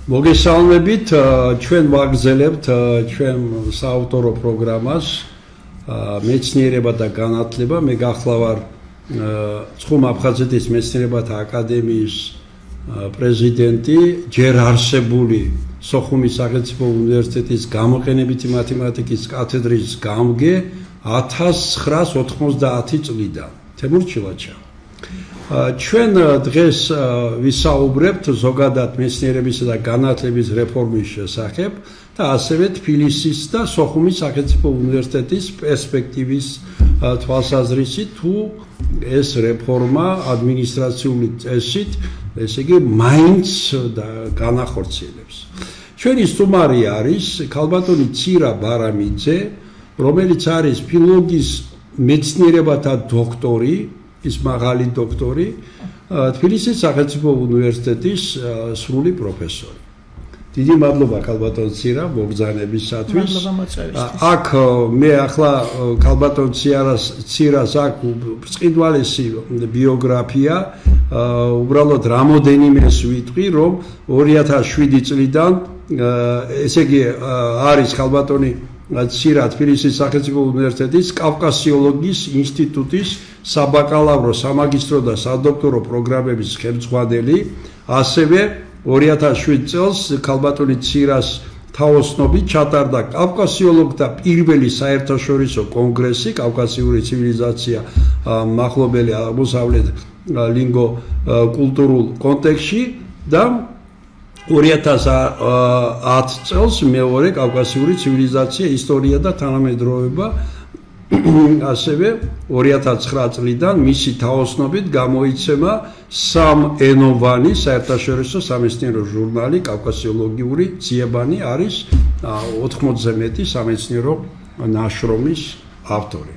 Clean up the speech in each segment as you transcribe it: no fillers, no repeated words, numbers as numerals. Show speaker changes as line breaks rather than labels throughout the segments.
მოგესალმებით, ჩვენ ვაგრძელებთ ჩვენ საავტორო პროგრამას მეცნიერება და განათლება. მე გახლავარ ცხუმ აფხაზეთის მეცნიერებათა აკადემიის პრეზიდენტი, ჯერ არსებული სოხუმის სახელმწიფო უნივერსიტეტის გამოყენებითი მათემატიკის კათედრის გამგე 1990 წლიდან. თემურ ჩილაჩა. ჩვენ დღეს ვისაუბრებთ ზოგადად მეცნიერებისა და განათლების რეფორმის შესახებ და ასევე თბილისის და სოხუმის სახელმწიფო უნივერსიტეტის პერსპექტივის თვალსაზრისით, თუ ეს რეფორმა ადმინისტრაციული წესით, ესე იგი, მაინც განახორციელებს. ჩვენი სტუმარი არის ქალბატონი ცირა ბარამიძე, რომელიც არის ფილოლოგიის მეცნიერებათა დოქტორი, ის მაღალი დოქტორი, თბილისის სახელმწიფო უნივერსიტეტის სრული პროფესორი. დიდი მადლობა ქალბატონ ცირა მოგზაურობისათვის. აქ მე ახლა ქალბატონ ცირას აქვს ბრწყინვალესი ბიოგრაფია, უბრალოდ რამოდენიმეს ვიტყვი, რომ 2007 წლიდან ესე იგი არის ქალბატონი ცირა თბილისის სახელმწიფო უნივერსიტეტის კავკასიოლოგიის ინსტიტუტის საბაკალავრო, სამაგისტრო და სადოქტორო პროგრამების ხელმძღვანელი, ასევე 2007 წელს ქალბატონი ცირას თაოსნობით ჩატარდა კავკასიოლოგთა პირველი საერთაშორისო კონგრესი კავკასიური ცივილიზაცია მახლობელი აღმოსავლეთ ლინგო-კულტურულ კონტექსტში და 2010 წელს მეორე კავკასიური ცივილიზაცია, ისტორია და თანამედროვეობა, ასევე 2009 წლიდან მისი თაოსნობით გამოიცემა სამენოვანი საერთაშორისო სამეცნიერო ჟურნალი კავკასიოლოგიური ძიებანი, არის 80-ზე მეტი სამეცნიერო ნაშრომის ავტორი.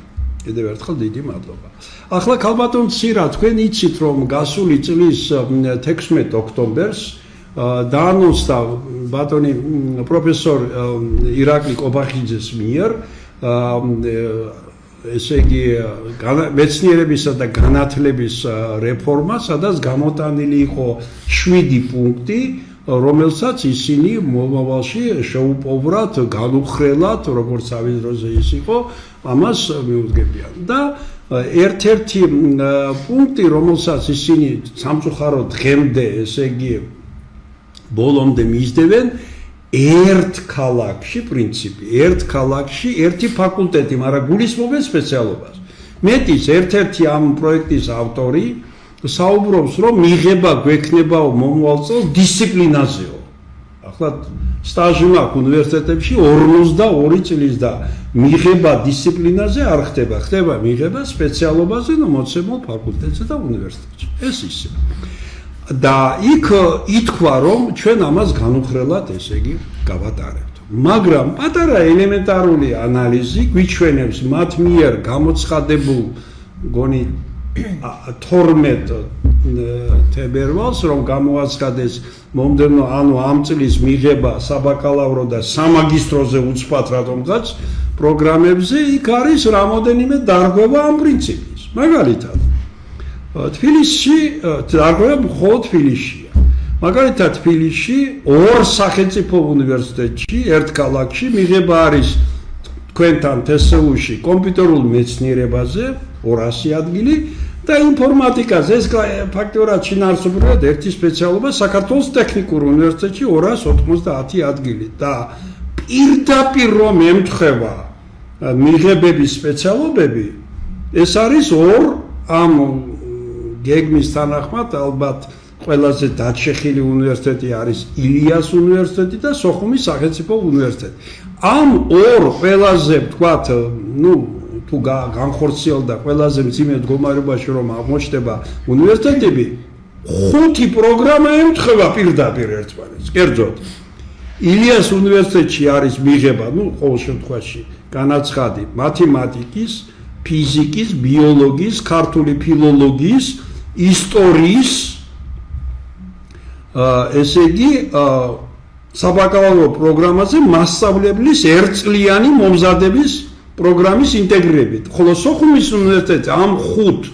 კიდევ ერთხელ დიდი მადლობა. ახლა ქალბატონ ცირა, თქვენ იცით, რომ გასული წლის 16 ოქტომბერს დაანონსდა ბატონი პროფესორ ირაკლი კობახიძეს მიერ ესე იგი მეცნიერებისა და განათლების რეფორმა, სადაც გამოტანილი იყო 7 პუნქტი, რომელსაც ისინი მომავალში შეუპოვრათ, განუხრელად, როგორც თავის დროზე ის იყო, ამას მიუძღებიან. და ერთ-ერთი პუნქტი, რომელსაც ისინი სამწუხაროდ დღემდე, ესე იგი ბოლომდე მისდევენ, ერთ ქალაქში პრინციპი, ერთ ქალაქში ერთი ფაკულტეტი, მაგრამ გულისხმობენ სპეციალობას. მეტიც ერთ-ერთი ამ პროექტის ავტორი საუბრობს, რომ მიღება გვექნებაო მომავალ წელს დისციპლინაზეო. ახლა სტაჟი მაქვს უნივერსიტეტებში 42 წლის და მიღება დისციპლინაზე არ ხდება, ხდება მიღება სპეციალობაზე და მოცემულ ფაკულტეტზე და უნივერსიტეტში. ეს ისე. და იქ ითქვა, რომ ჩვენ ამას განუხრელად, ესე იგი, გავატარებთ. მაგრამ პატარა ელემენტარული ანალიზი გვიჩვენებს მათ მიერ გამოცხადებულ გონი 12 თებერვალს, რომ გამოაცხადეს მომდევნო, ანუ ამ წლის მიღება საბაკალავრო და სამაგისტროზე უცბად რატომღაც პროგრამებზე, იქ არის რამოდენიმე დარღვევა ამ პრინციპის. მაგალითად, თბილისში დარღვევა მხოლოდ თბილისშია. მაგალითად, თბილისში ორ სახელმწიფო უნივერსიტეტში, ერთ ქალაქში მიღება არის თქვენთან TSU-ში კომპიუტერულ მეცნიერებაზე 200 ადგილი და ინფორმატიკაზე, ეს ფაქტობრივად შინაარსობრივად ერთი სპეციალობა, საქართველოს ტექნიკურ უნივერსიტეტში 290 ადგილი და პირდაპირ რომ ემთხვევა მიღებების სპეციალობები, ეს არის ორ ამ გეგმის თანახმად ალბათ ყველაზე დაჩეხილი უნივერსიტეტი არის ილიას უნივერსიტეტი და სოხუმის სახელმწიფო უნივერსიტეტი. ამ ორ ყველაზე ვთქვათ, თუ განხორციელდა ყველაზე მძიმე მდგომარეობაში რომ აღმოჩნდება უნივერსიტეტები, 5 პროგრამა ემთხვევა პირდაპირ ერთმანეთს. კერძოდ, ილიას უნივერსიტეტში არის მიღება, ყოველ შემთხვევაში განაცხადი მათემატიკის, ფიზიკის, ბიოლოგიის, ქართული ფილოლოგიის, ისტორიის, ესე იგი, საბაკალავრო პროგრამაზე მასწავლებლის ერთწლიანი მომზადების პროგრამის ინტეგრირებით. ხოლო სოხუმის უნივერსიტეტი ამ 5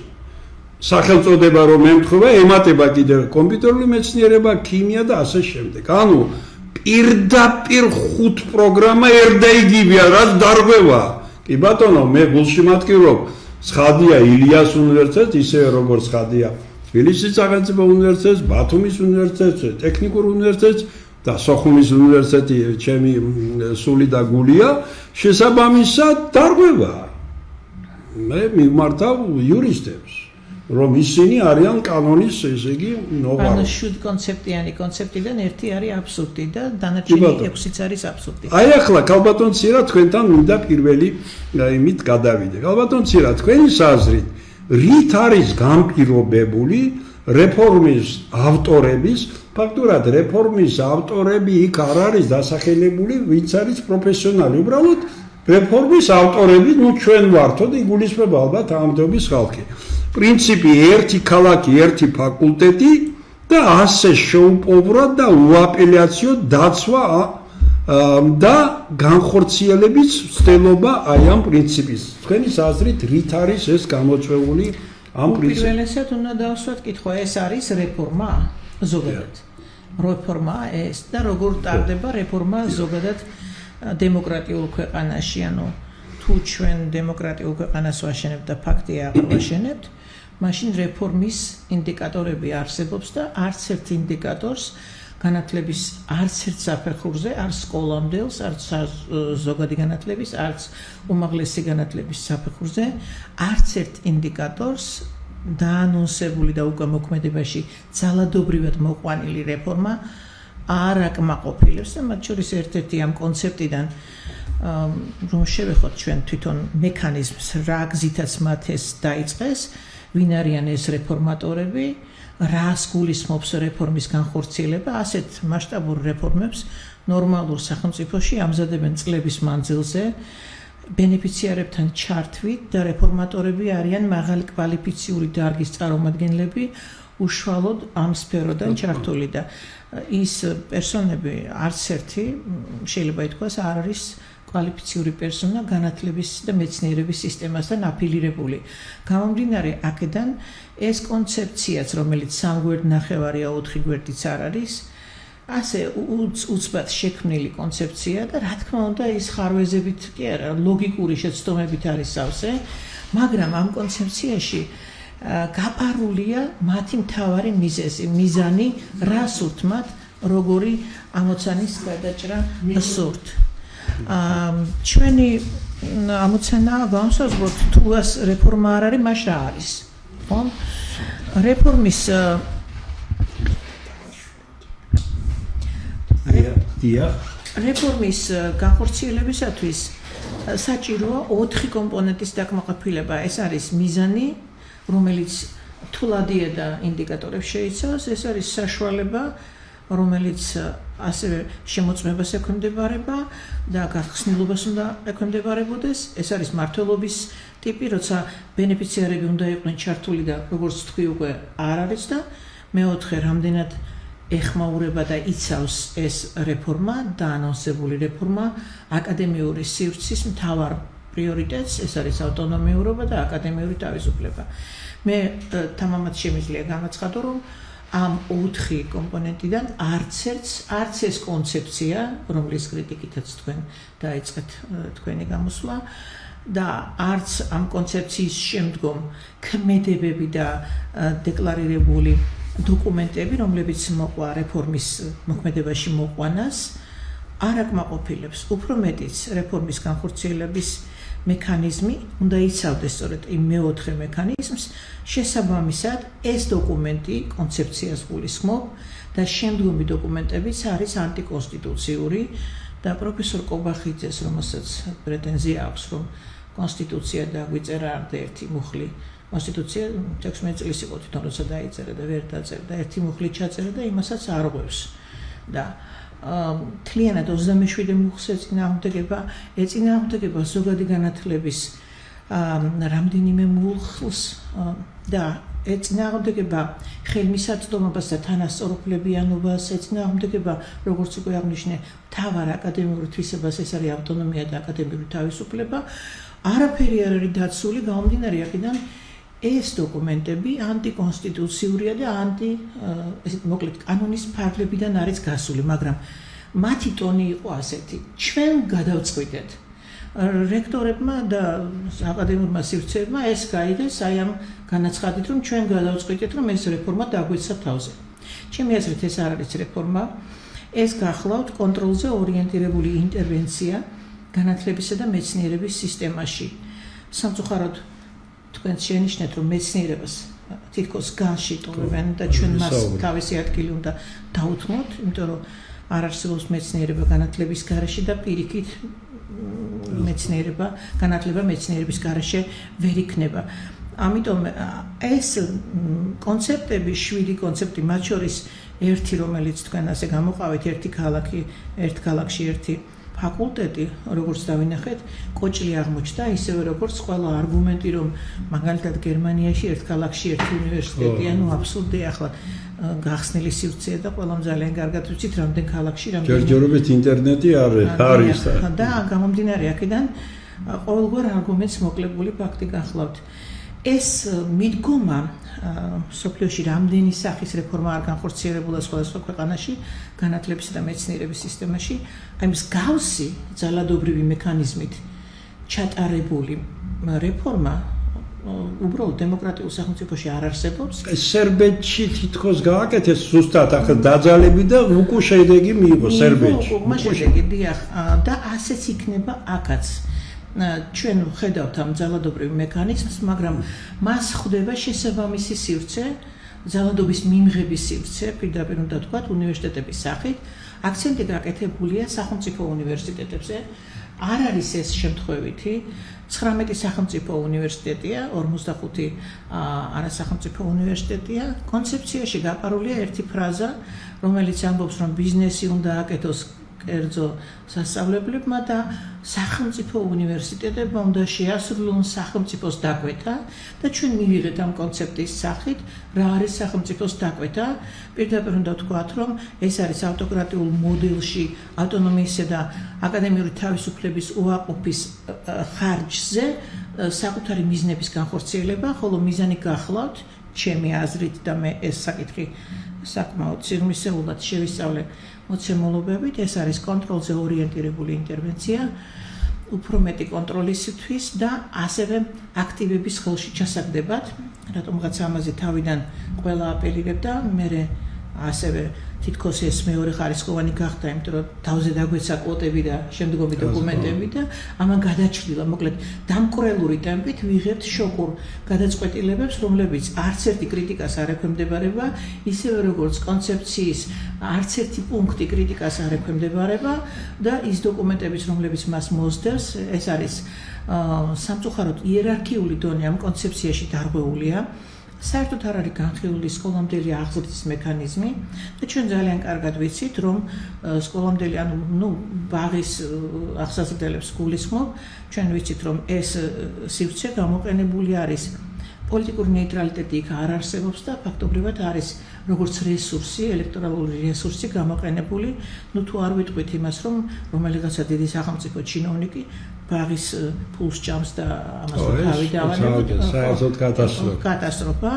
სახელწოდება რომ ემთხვევა, ემატება კიდევ კომპიუტერული მეცნიერება, ქიმია და ასე შემდეგ. ანუ პირდაპირ 5 პროგრამა ერთდაიგივეა, რაც დარღვევა. კი ბატონო, მე გულში მატკივრობ, ცხადია ილიას უნივერსიტეტს, ისევე როგორც ცხადია თბილისის სახელმწიფო უნივერსიტეტს, ბათუმის უნივერსიტეტს, ტექნიკურ უნივერსიტეტს და სოხუმის უნივერსიტეტი ჩემი სული და გულია, შესაბამისად დარღვევა. მე მივმართავ იურისტებს, რომ ისინი არიან კანონის, ესე იგი, ნოღარი.
ანუ შუთ კონცეპტიანი კონცეპტიდან ერთი არის აბსურდი და დანარჩენი 6-იც არის აბსურდი.
აი ახლა ქალბატონ ცირა თქვენთან მინდა პირველი იმით გადავიდე. ქალბატონ ცირა, თქვენი საზრით რით არის განპირობებული რეფორმის ავტორების, ფაქტურად რეფორმის ავტორები იქ არ არის დასახელებული, ვინც არის პროფესიონალი, უბრალოდ რეფორმის ავტორები, ჩვენ ვართო და იგულისხმება ალბათ ამბობის ხალხი. პრინციპი ერთი ქალაქი, ერთი ფაკულტეტი და ასე შეუპოვრად და უაპელიაციო დაცვა და განხორციელების ცდელობა აი ამ პრინციპის. თქვენი აზრით რით არის ეს გამოწვეული ამ პრინციპს?
უპირველესად უნდა დავსვათ კითხვა, ეს არის რეფორმა ზოგადად. რეფორმა ეს და როგორ ტარდება რეფორმა ზოგადად დემოკრატიულ ქვეყანაში, ანუ თუ ჩვენ დემოკრატიულ ქვეყანას ვაშენებთ და ფაქტია აღარ ვაშენებთ, მაშინ რეფორმის ინდიკატორები არსებობს და არც ერთ ინდიკატორს განათლების არც ერთ საფეხურზე, არც სკოლამდელს, არც ზოგადი განათლების, არც უმაღლესი განათლების საფეხურზე, არც ერთ ინდიკატორს დაანონსებული და უკვე მოქმედებაში ძალადობრივად მოყვანილი რეფორმა არ აკმაყოფილებს და მათ შორის ერთ-ერთი ამ კონცეპტიდან რომ შევეხოთ ჩვენ თვითონ მექანიზმს, რა გზითაც მათ ეს დაიწყეს, ვინ არიან ეს რეფორმატორები, რას გულისხმობს რეფორმის განხორციელება, ასეთ მასშტაბურ რეფორმებს ნორმალურ სახელმწიფოში ამზადებენ წლების მანძილზე, ბენეფიციარებთან ჩართვით და რეფორმატორები არიან მაღალი კვალიფიციური დარგის წარმომადგენლები, უშუალოდ ამ სფეროდან ჩართული და ის პერსონები არც ერთი შეიძლება ითქვას არ არის კვალიფიციური პერსონა განათლების და მეცნიერების სისტემასთან აფილირებული. გამომდინარე აქედან ეს კონცეფციაც, რომელიც 3 გვერდნახევარია, 4 გვერდიც არ არის, ასე უცბად შექმნილი კონცეფცია და რა თქმა უნდა ის ხარვეზებით კი არა, ლოგიკური შეცდომებით არის სავსე, მაგრამ ამ კონცეფციაში გაპარულია მათი მთავარი მიზანი, რა სურთ მათ, როგორი ამოცანის გადაჭრა სურთ. ჩვენი ამოცანა განსაზღვროთ, თუ ეს რეფორმა არ არის, მაშ რა არის? ხო? რეფორმის რეფორმის განხორციელებისათვის საჭიროა 4 კომპონენტის დაკმაყოფილება. ეს არის მიზანი, რომელიც თულადია და ინდიკატორებს შეიცავს, ეს არის საშუალება, რომელიც ასევე შემოწმებას ექვემდებარება და გახსნილობას უნდა ექვემდებარებოდეს. ეს არის მმართველობის ტიპი, როცა ბენეფიციარები უნდა იყვნენ ჩართული და როგორც თქვი უკვე არ არის და მეოთხე რამდენად ეხმაურება და იცავს ეს რეფორმა, დაანონსებული რეფორმა აკადემიური სივრცის მთავარ პრიორიტეტს, ეს არის ავტონომიურობა და აკადემიური თავისუფლება. მე თამამად შემიძლია გამოცხადო, რომ ამ 4 კომპონენტიდან არც ეს კონცეფცია, რომლის კრიტიკითაც თქვენ დაიწყეთ თქვენი გამოსვლა და არც ამ კონცეფციის შემდგომ ქმედებები და დეკლარირებული დოკუმენტები, რომლებიც მოყვა რეფორმის მოქმედებაში მოყვანას, არ აკმაყოფილებს. უფრო მეტიც, რეფორმის განხორციელების მექანიზმი უნდა იცავდეს სწორედ იმ მეოთხე მექანიზმს, შესაბამისად ეს დოკუმენტი კონცეფციას გულისხმობ და შემდგომი დოკუმენტებიც არის ანტიკონსტიტუციური და პროფესორ კობახიძეს, რომელსაც პრეტენზია აქვს, რომ კონსტიტუცია დაგვიწერა ერთი მუხლი კონსტიტუცია 16 წლის იყო თვითონ როცა დაიწერა და ვერ დაწერა და ერთი მუხლი ჩაწერა და იმასაც არ ღვევს და თლიანად 27 მუხლს ეწინააღმდეგება ზოგადი განათლების რამდენიმე მუხლს და ეწინააღმდეგება ხელმისაწვდომობას და თანასწორუფლებიანობას, ეწინააღმდეგება როგორც უკვე აღნიშნე მთავარ აკადემიურ თვისებას, ეს არის ავტონომია და აკადემიური თავისუფლება, არაფერი არ არის დაცული, გამომდინარე აქედან ეს დოკუმენტები ანტიკონსტიტუციურია და მოკლედ კანონის ფარგლებიდან არის გასული, მაგრამ მათი ტონი იყო ასეთი: ჩვენ გადავწყვიტეთ. რექტორებმა და აკადემიურმა სივრცეებმა ეს გაიგეს აი ამ განაცხადით, რომ ჩვენ გადავწყვიტეთ, რომ ეს რეფორმა დაგვეცა თავზე. ჩემი აზრით ეს არ არის რეფორმა, ეს გახლავთ კონტროლზე ორიენტირებული ინტერვენცია განათლებისა და მეცნიერების სისტემაში. სამწუხაროდ თქვენ შენიშნეთ, რომ მეცნიერებას თითქოს განში ტოვებენ და ჩვენ მას თავისი ადგილი უნდა დაუთმოთ, იმიტომ რომ არ არსებობს მეცნიერება განათლების გარეშე და პირიქით განათლება მეცნიერების გარეშე ვერ იქნება. ამიტომ ეს კონცეპტები, 7 კონცეპტი, მათ შორის ერთი, რომელიც თქვენ ასე გამოყავით, ერთ ქალაქში ერთი ფაკულტეტი, როგორც დავინახეთ, კოჭლი აღმოჩნდა, ისევე როგორც ყველა არგუმენტი, რომ მაგალითად გერმანიაში ერთ ქალაქში ერთი უნივერსიტეტია, აბსურდია, ახლა გახსნილი სივრცეა და ყველამ ძალიან კარგად ვიცით, რამდენ ქალაქში,
ჯერჯერობით ინტერნეტი არის
და გამომდინარე აქედან ყოველგვარ არგუმენტს მოკლებული ფაქტი გახლავთ. ეს მიდგომა სოფლიოში რამდენი სახის რეფორმა არ განხორციელებულა სხვადასხვა ქვეყანაში განათლებისა და მეცნიერების სისტემაში, აი მსგავსი ძალადობრივი მექანიზმით ჩატარებული რეფორმა უბრალოდ დემოკრატიულ სახელმწიფოში არ არსებობს.
სერბეთში თითქოს გააკეთეს ზუსტად ახლა დაძალები და უკუ შედეგი მიიღო სერბეთში.
შედეგი დიახ და ასეც იქნება აქაც. ჩვენ ხედავთ ამ ძალადობრივ მექანიზმს, მაგრამ მას ხვდება შესაბამისი სივრცე, ძალადობის მიმღების სივრცე, პირდაპირ უნდა ვთქვათ, უნივერსიტეტების სახით. აქცენტი გაკეთებულია სახელმწიფო უნივერსიტეტებზე. არ არის ეს შემთხვევითი. 19 სახელმწიფო უნივერსიტეტია, 45 არასახელმწიფო უნივერსიტეტია. კონცეფციაში გაპარულია ერთი ფრაზა, რომელიც ამბობს, რომ ბიზნესი უნდა აკეთოს კერძო სასწავლებლებმა და სახელმწიფო უნივერსიტეტებმა უნდა შეასრულონ სახელმწიფოს დაკვეთა და ჩვენ მივიღეთ ამ კონცეფტის სახით, რა არის სახელმწიფოს დაკვეთა. პირდაპირ უნდა ვთქვათ, რომ ეს არის ავტოკრატიულ მოდელში ავტონომიისა და აკადემიური თავისუფლების უაყოფის ხარჯზე საკუთარი მიზნების განხორციელება, ხოლო მიზანი გახლავთ, ჩემი აზრით და მე ეს საკითხი საკმაოდ სიღრმისეულად შევისწავლე მოცემულობებით, ეს არის კონტროლზე ორიენტირებული ინტერვენცია, უფრო მეტი კონტროლისათვის და ასევე აქტივების ხელში ჩასაგდებად, რატომღაც ამაზე თავიდან ყველა აპელირებდა, მე ასევე თითქოს ეს მეორე ხარისხოვანი გახდა, იმიტომ რომ თავზე დაგვეცა კვოტები და შემდგომი დოკუმენტები და ამან გადაჭრილა, მოკლედ დამკვრელური ტემპით ვიღებთ შოკურ გადაწყვეტილებებს, რომლებიც არც ერთი კრიტიკას არ ექვემდებარება, ისევე როგორც კონცეფციის არც ერთი პუნქტი კრიტიკას არ ექვემდებარება და ის დოკუმენტებიც, რომლებიც მას მოსდევს, ეს არის სამწუხაროდ იერარქიული დონე ამ კონცეფციაში დარღვეულია. საერთოდ არ არის განხილული სკოლამდელი აღზრდის მექანიზმი და ჩვენ ძალიან კარგად ვიცით, რომ სკოლამდელი ბაღის აღსაზრდელებს გულისხმობ, ჩვენ ვიცით, რომ ეს სივრცე გამოყენებული არის პოლიტიკური ნეიტრალიტეტი იქ არ არსებობს და ფაქტობრივად არის როგორც რესურსი, ელექტორალური რესურსი გამოყენებული, თუ არ ვიტყვით იმას, რომ რომელიღაცა დიდი სახელმწიფო ჩინოვნიკი ბაღის ფულს ჭამს და ამას თავი დავანებთ.
საერთოდ
კატასტროფა.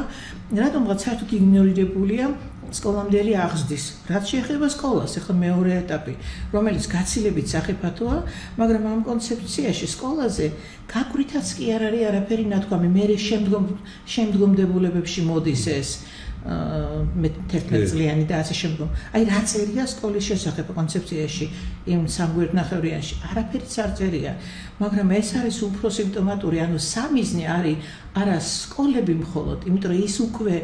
რატომღაც საერთოდ იგნორირებულია სკოლამდელი აღზრდის. რაც შეეხება სკოლას, ახლა მეორე ეტაპი, რომელიც გაცილებით სახიფათოა, მაგრამ ამ კონცეფციაში სკოლაზე გაკვრითაც კი არ არის არაფერი ნათქვამი. მე შემდგომდებულებებში მოდის ეს 11 წლიანი და ასე შემდგომ. აი რა წერია სკოლის შესახებ კონცეფციაში იმ სამგვერდნახევრიანში? არაფერიც არ წერია, მაგრამ ეს არის უფრო სიმპტომატური, ანუ სამიზნე არის არა სკოლები მხოლოდ, იმიტომ რომ ის უკვე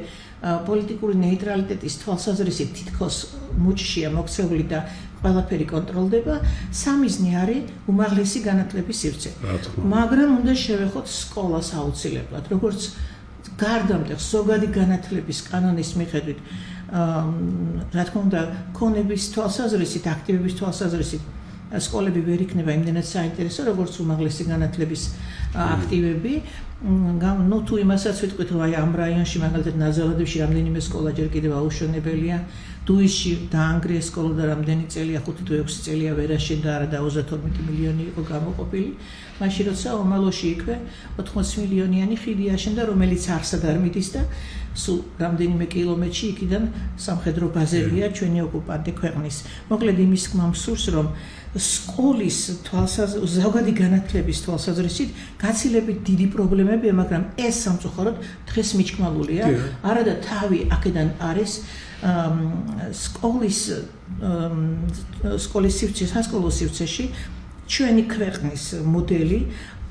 პოლიტიკური ნეიტრალიტეტის თვალსაზრისით თითქოს მუჭშია მოქცეული და ყველაფერი კონტროლდება, სამიზნე არის უმაღლესი განათლების სივრცე. მაგრამ უნდა შევეხოთ სკოლას აუცილებლად, როგორც გარდამტეხ ზოგადი განათლების კანონის მიხედვით, რა თქმა უნდა, ქონების თვალსაზრისით, აქტივების თვალსაზრისით სკოლები ვერ იქნება იმდენად საინტერესო, როგორც უმაღლესი განათლების აქტივები. თუ იმასაც ვიტყვით, რომ აი ამ რაიონში, მაგალითად ნაზავადებში რამდენიმე სკოლა ჯერ კიდევ აუშენებელია, დუისში დაანგრიეს სკოლა და რამდენი წელია 5 თუ 6 წელია ვერ აშენდა არა და 32 მილიონი იყო გამოყოფილი. მაშინ როცა ომალოში იქვე 80 მილიონიანი ხიდი აშენდა, რომელიც არსად არ მიდის და სულ რამდენიმე კილომეტრში იქიდან სამხედრო ბაზებია ჩვენი ოკუპანტი ქვეყნის. მოკლედ იმის გმამსურს რომ სკოლის ზოგადი განათლების თვალსაზრისით გაცილებით დიდი პრობლემებია, მაგრამ ეს სამწუხაროდ დღეს მიჩქმალულია. არა და თავი აქედან არის სკოლის სივრცე, სასკოლო სივრცეში ჩვენი ქვეყნის მოდელი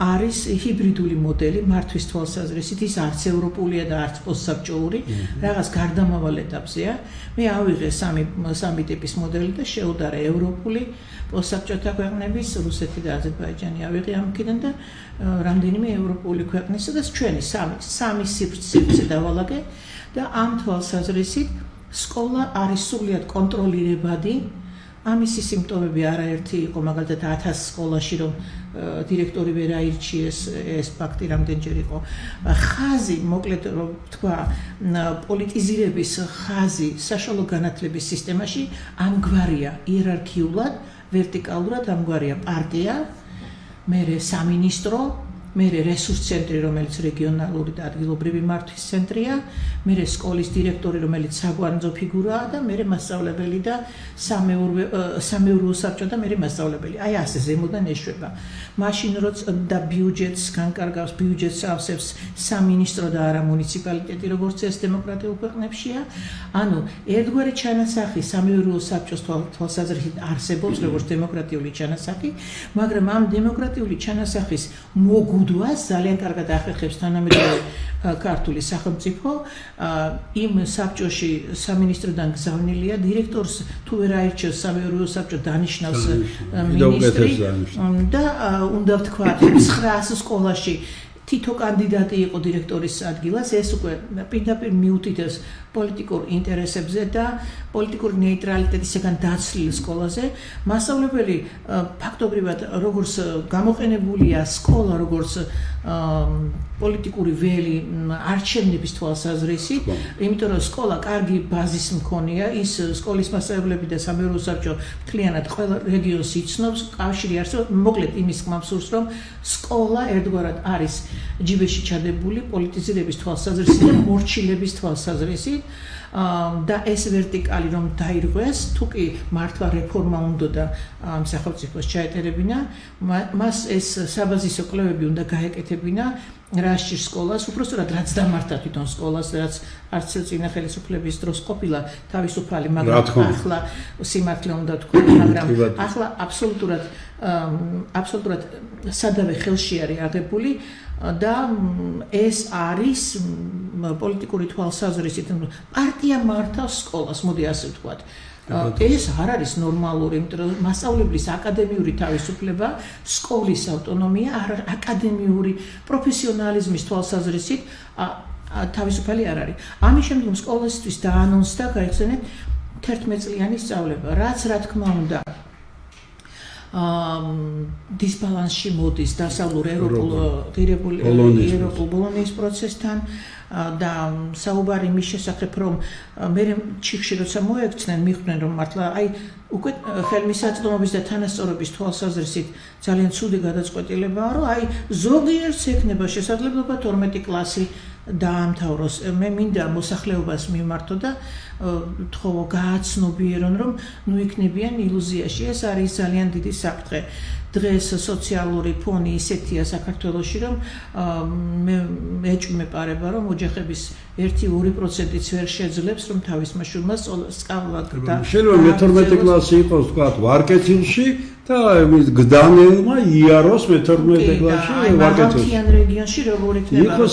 არის ჰიბრიდული მოდელი მართვის თვალსაზრისით, ის არც ევროპულია და არც პოსტსაბჭოური, რაღაც გარდამავალ ეტაპზეა. მე ავიღე სამი ტიპის მოდელი და შეუდარე ევროპული, პოსტსაბჭოთა ქვეყნების, რუსეთი და აზერბაიჯანი ავიღე ამქიდან და რამდენიმე ევროპული ქვეყნის, სადაც ჩვენი სამი სივრცე დავალაგე და ამ თვალსაზრისით სკოლა არის სრულიად კონტროლირებადი. ამისი სიმპტომები არაერთი იყო, მაგალითად 1000 სკოლაში რომ დირექტორი ვერ აირჩიეს, ეს ფაქტი რამდენჯერ იყო. ხაზი, მოკლედ რომ თქვა, პოლიტიზირების ხაზი საშუალო განათლების სისტემაში ამგვარია, იერარქიულად, ვერტიკალურად ამგვარია პარტია, მერე სამინისტრო, მერე რესურს ცენტრი, რომელიც რეგიონალური და ადგილობრივი მართვის ცენტრია, მერე სკოლის დირექტორი, რომელიც საგვარნძო ფიგურაა და მერე მასწავლებელი და სამეურვეო საბჭო და მერე მასწავლებელი. აი ასე ზემოდან ეშვება. მაშინ როცა და ბიუჯეტს განკარგავს, ბიუჯეტს ავსებს სამინისტრო და არა მუნიციპალიტეტი, როგორც ეს დემოკრატიულ ქვეყნებშია. ანუ ერთგვარი ჩანასახი სამეურვეო საბჭოს თვალსაზრისით არსებობს, როგორც დემოკრატიული ჩანასახი, მაგრამ ამ დემოკრატიული ჩანასახის მოგუდვას ძალიან კარგად ახერხებს თანამედროვე ქართული სახელმწიფო. იმ საბჭოში სამინისტროდან გზავნილია დირექტორს თუ ვერ აირჩევს სამეურვეო საბჭო დანიშნავს მინისტრი და უნდა ვთქვათ 900 სკოლაში თითო კანდიდატი იყო დირექტორის ადგილას, ეს უკვე პირდაპირ მიუთითებს პოლიტიკურ ინტერესებზე და პოლიტიკური ნეიტრალიტეტისგან დაცლილ სკოლაზე. მასწავლებელი ფაქტობრივად როგორც გამოყენებულია სკოლა, როგორც პოლიტიკური ველი არჩევნების თვალსაზრისით, იმიტომ რომ სკოლა კარგი ბაზის მქონია, ის სკოლის მასწავლებლები და სამეურვეო საბჭო მთლიანად ყველა რეგიონს იცნობს, კავშირი არსებობს, მოკლედ იმის გმამსურს, რომ სკოლა ერთგვარად არის ჯიბეში ჩადებული პოლიტიზირების თვალსაზრისით და მორჩილების თვალსაზრისით. და ეს ვერტიკალი რომ დაირღვეს, თუ კი მართლა რეფორმა უნდა და სახელმწიფოს ჩაეტარებინა, მას ეს საბაზისო კვლევები უნდა გაეკეთებინა რა სჭირს სკოლას, უბრალოდ რაც დამართა თვითონ სკოლას, რაც არც წინა ხელისუფლების დროს ყოფილა თავისუფალი, მაგრამ ახლა სიმართლე უნდა თქვა, მაგრამ ახლა აბსოლუტურად სადავე ხელში არის აღებული და ეს არის პოლიტიკური თვალსაზრისით პარტია მართავს სკოლას, მოდი ასე ვთქვათ. ეს არ არის ნორმალური, იმიტომ რომ მასწავლებლის აკადემიური თავისუფლება, სკოლის ავტონომია, აკადემიური პროფესიონალიზმის თვალსაზრისით თავისუფალი არ არის. ამის შემდგომ სკოლასთვის დაანონსდა გაიხსენეთ 11 წლიანი სწავლება, რაც რა თქმა უნდა დისბალანსში მოდის დასავლურ ევროპულ ბოლონიის პროცესთან და საუბარი მის შესახებ, რომ მე ჩიხში როცა მოექცნენ, მიხვდნენ, რომ მართლა აი უკვე ხელმისაწვდომობის და თანასწორობის თვალსაზრისით ძალიან ცუდი გადაწყვეტილებაა, რომ აი ზოგიერთს ექნება შესაძლებლობა 12 კლასი დაამთავროს. მე მინდა მოსახლეობას მიმართო და თხოვო გააცნობიერონ, რომ ნუ იქნებიან ილუზიაში. ეს არის ძალიან დიდი საფრთხე. დღეს სოციალური ფონი ისეთია საქართველოში, რომ მე ეჭვმეპარება, რომ ოჯახების 1-2%-იც ვერ შეძლებს, რომ თავის მაშულმა სწავლა და
შეიძლება 12 კლასი იყოს, თქვა, ვარკეთილში და მის გდანელმა იაროს 12 კლასში ვარკეთილში.
მაღალმთიან რეგიონში როგორ იქნება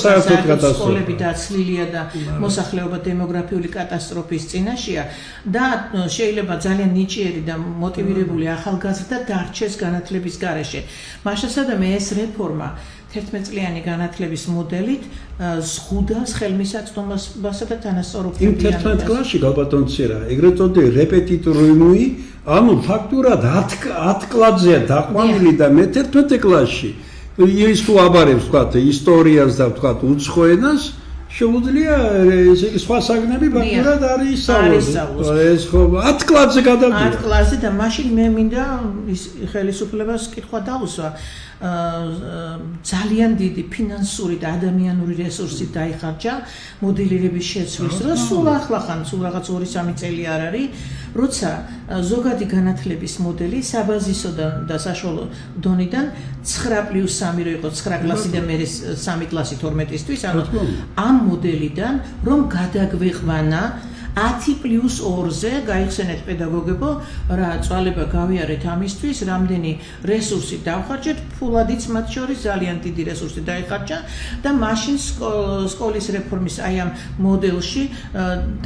სკოლები დაცლილია და მოსახლეობა დემოგრაფიული კატასტროფის წინაშეა და შეიძლება ძალიან ნიჭიერი და მოტივირებული ახალგაზრდა დარჩეს განათლების გარეშე. მაშასადამე ეს რეფორმა 11 წლიანი განათლების მოდელით ზღუდავს ხელმისაწვდომობასა და თანასწორობებს.
იმ 11 კლასში გალბატონცირა, ეგრეთ წოდებული რეპეტიტორული, ანუ ფაქტურად 10 კლასზეა დაყვანილი და მე 11 კლასში ის თუ აბარებს, თქვა, ისტორიას და თქვა, უცხო ენას, შეუძლია ესე იგი სხვა საგნები ბაკურად არის
ისწავლოს.
ეს ხო 10 კლასზე გადავიდა.
10 კლასზე და მაშინ მე მინდა ის ხელისუფლებას კითხვა დავუსვა. ძალიან დიდი ფინანსური და ადამიანური რესურსი დაიხარჯა მოდელირების შეცვლის დროს სულ ახლახან სულ რაღაც 2-3 წელი არ არის როცა ზოგადი განათლების მოდელი საბაზისო და საშუალო დონიდან 9+3 რო იყო 9 კლასი და მე 3 კლასი 12-ისთვის ანუ ამ მოდელიდან რომ გადაგვეყვანა 10+2-ზე გაიხსენეთ პედაგოგებო რა წვალება გავიარეთ ამისთვის რამდენი რესურსი დავხარჯეთ ფულადიც მათ შორის ძალიან დიდი რესურსი დაიხარჯა და მაშინ სკოლის რეფორმის აი ამ მოდელში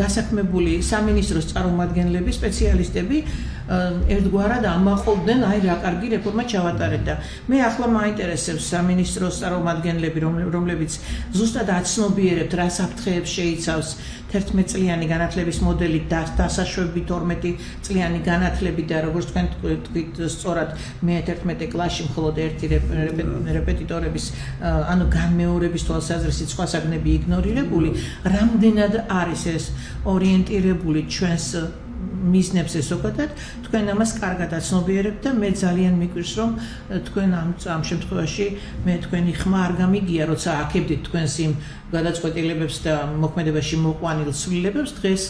დასაქმებული სამინისტროს წარმომადგენლები სპეციალისტები ერთგვარად ამაყობდნენ აი რა კარგი რეფორმა ჩავატარეთ და მე ახლა მაინტერესებს სამინისტროს წარმომადგენლები რომლებიც ზუსტად აცნობიერებთ რა საფრთხეებს შეიცავს 11 წლიანი განათლების მოდელი და დასაშვები 12 წლიანი განათლები და როგორც თქვენ თქვით სწორად მე 11 კლასში მხოლოდ ერთი რეპეტიტორების ანუ განმეორების თვალსაზრისით სხვა საგნები იგნორირებული რამდენად არის ეს ორიენტირებული ჩვენს მიზნებზე ზოგადად თქვენ ამას კარგად აცნობიერებთ და მე ძალიან მიკვირს რომ თქვენ ამ შემთხვევაში მე თქვენი ხმა არ გამიგია როცა აქებდით თქვენს იმ გადაწყვეტილებებს და მოქმედებაში მოყვანილ ცვლილებებს დღეს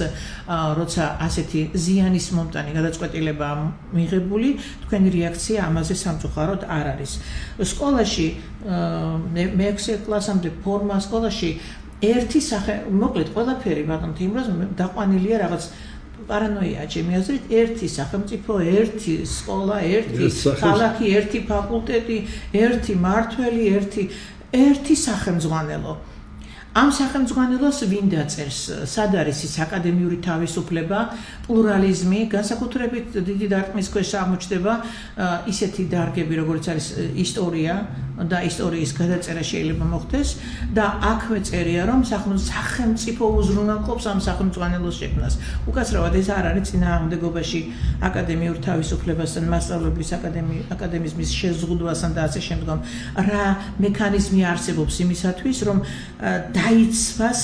როცა ასეთი ზიანის მომტანი გადაწყვეტილება მიღებული თქვენი რეაქცია ამაზე სამწუხაროდ არ არის სკოლაში მე-6 კლასამდე ფორმა სკოლაში ერთი სახე მოკლედ ყველაფერი ბატონო იმროს დაყვანილია რაღაც პარანოია ჩემი აზრით ერთი სახელმწიფო, ერთი სკოლა, ერთი ქალაქი, ერთი ფაკულტეტი, ერთი მართველი, ერთი სახელმძღვანელო. ამ სახელმძღვანელოს ვინ დაწერს? სად არის ის აკადემიური თავისუფლება, პლურალიზმი, განსაკუთრებით დიდი დარტყმის ქვეშ აღმოჩნდება ისეთი დარგები, როგორც არის ისტორია და ისტორიის გადაწერა შეიძლება მოხდეს და აქვე წერია, რომ სახელმწიფო უზრუნველყოფს ამ სახელმძღვანელოს შექმნას. უკაცრავად ეს არ არის წინააღმდეგობაში აკადემიურ თავისუფლებასთან, მასწავლებლის აკადემიზმის შეზღუდვასთან და ასე შემდგომ. რა მექანიზმი არსებობს იმისათვის, რომ დაიცვას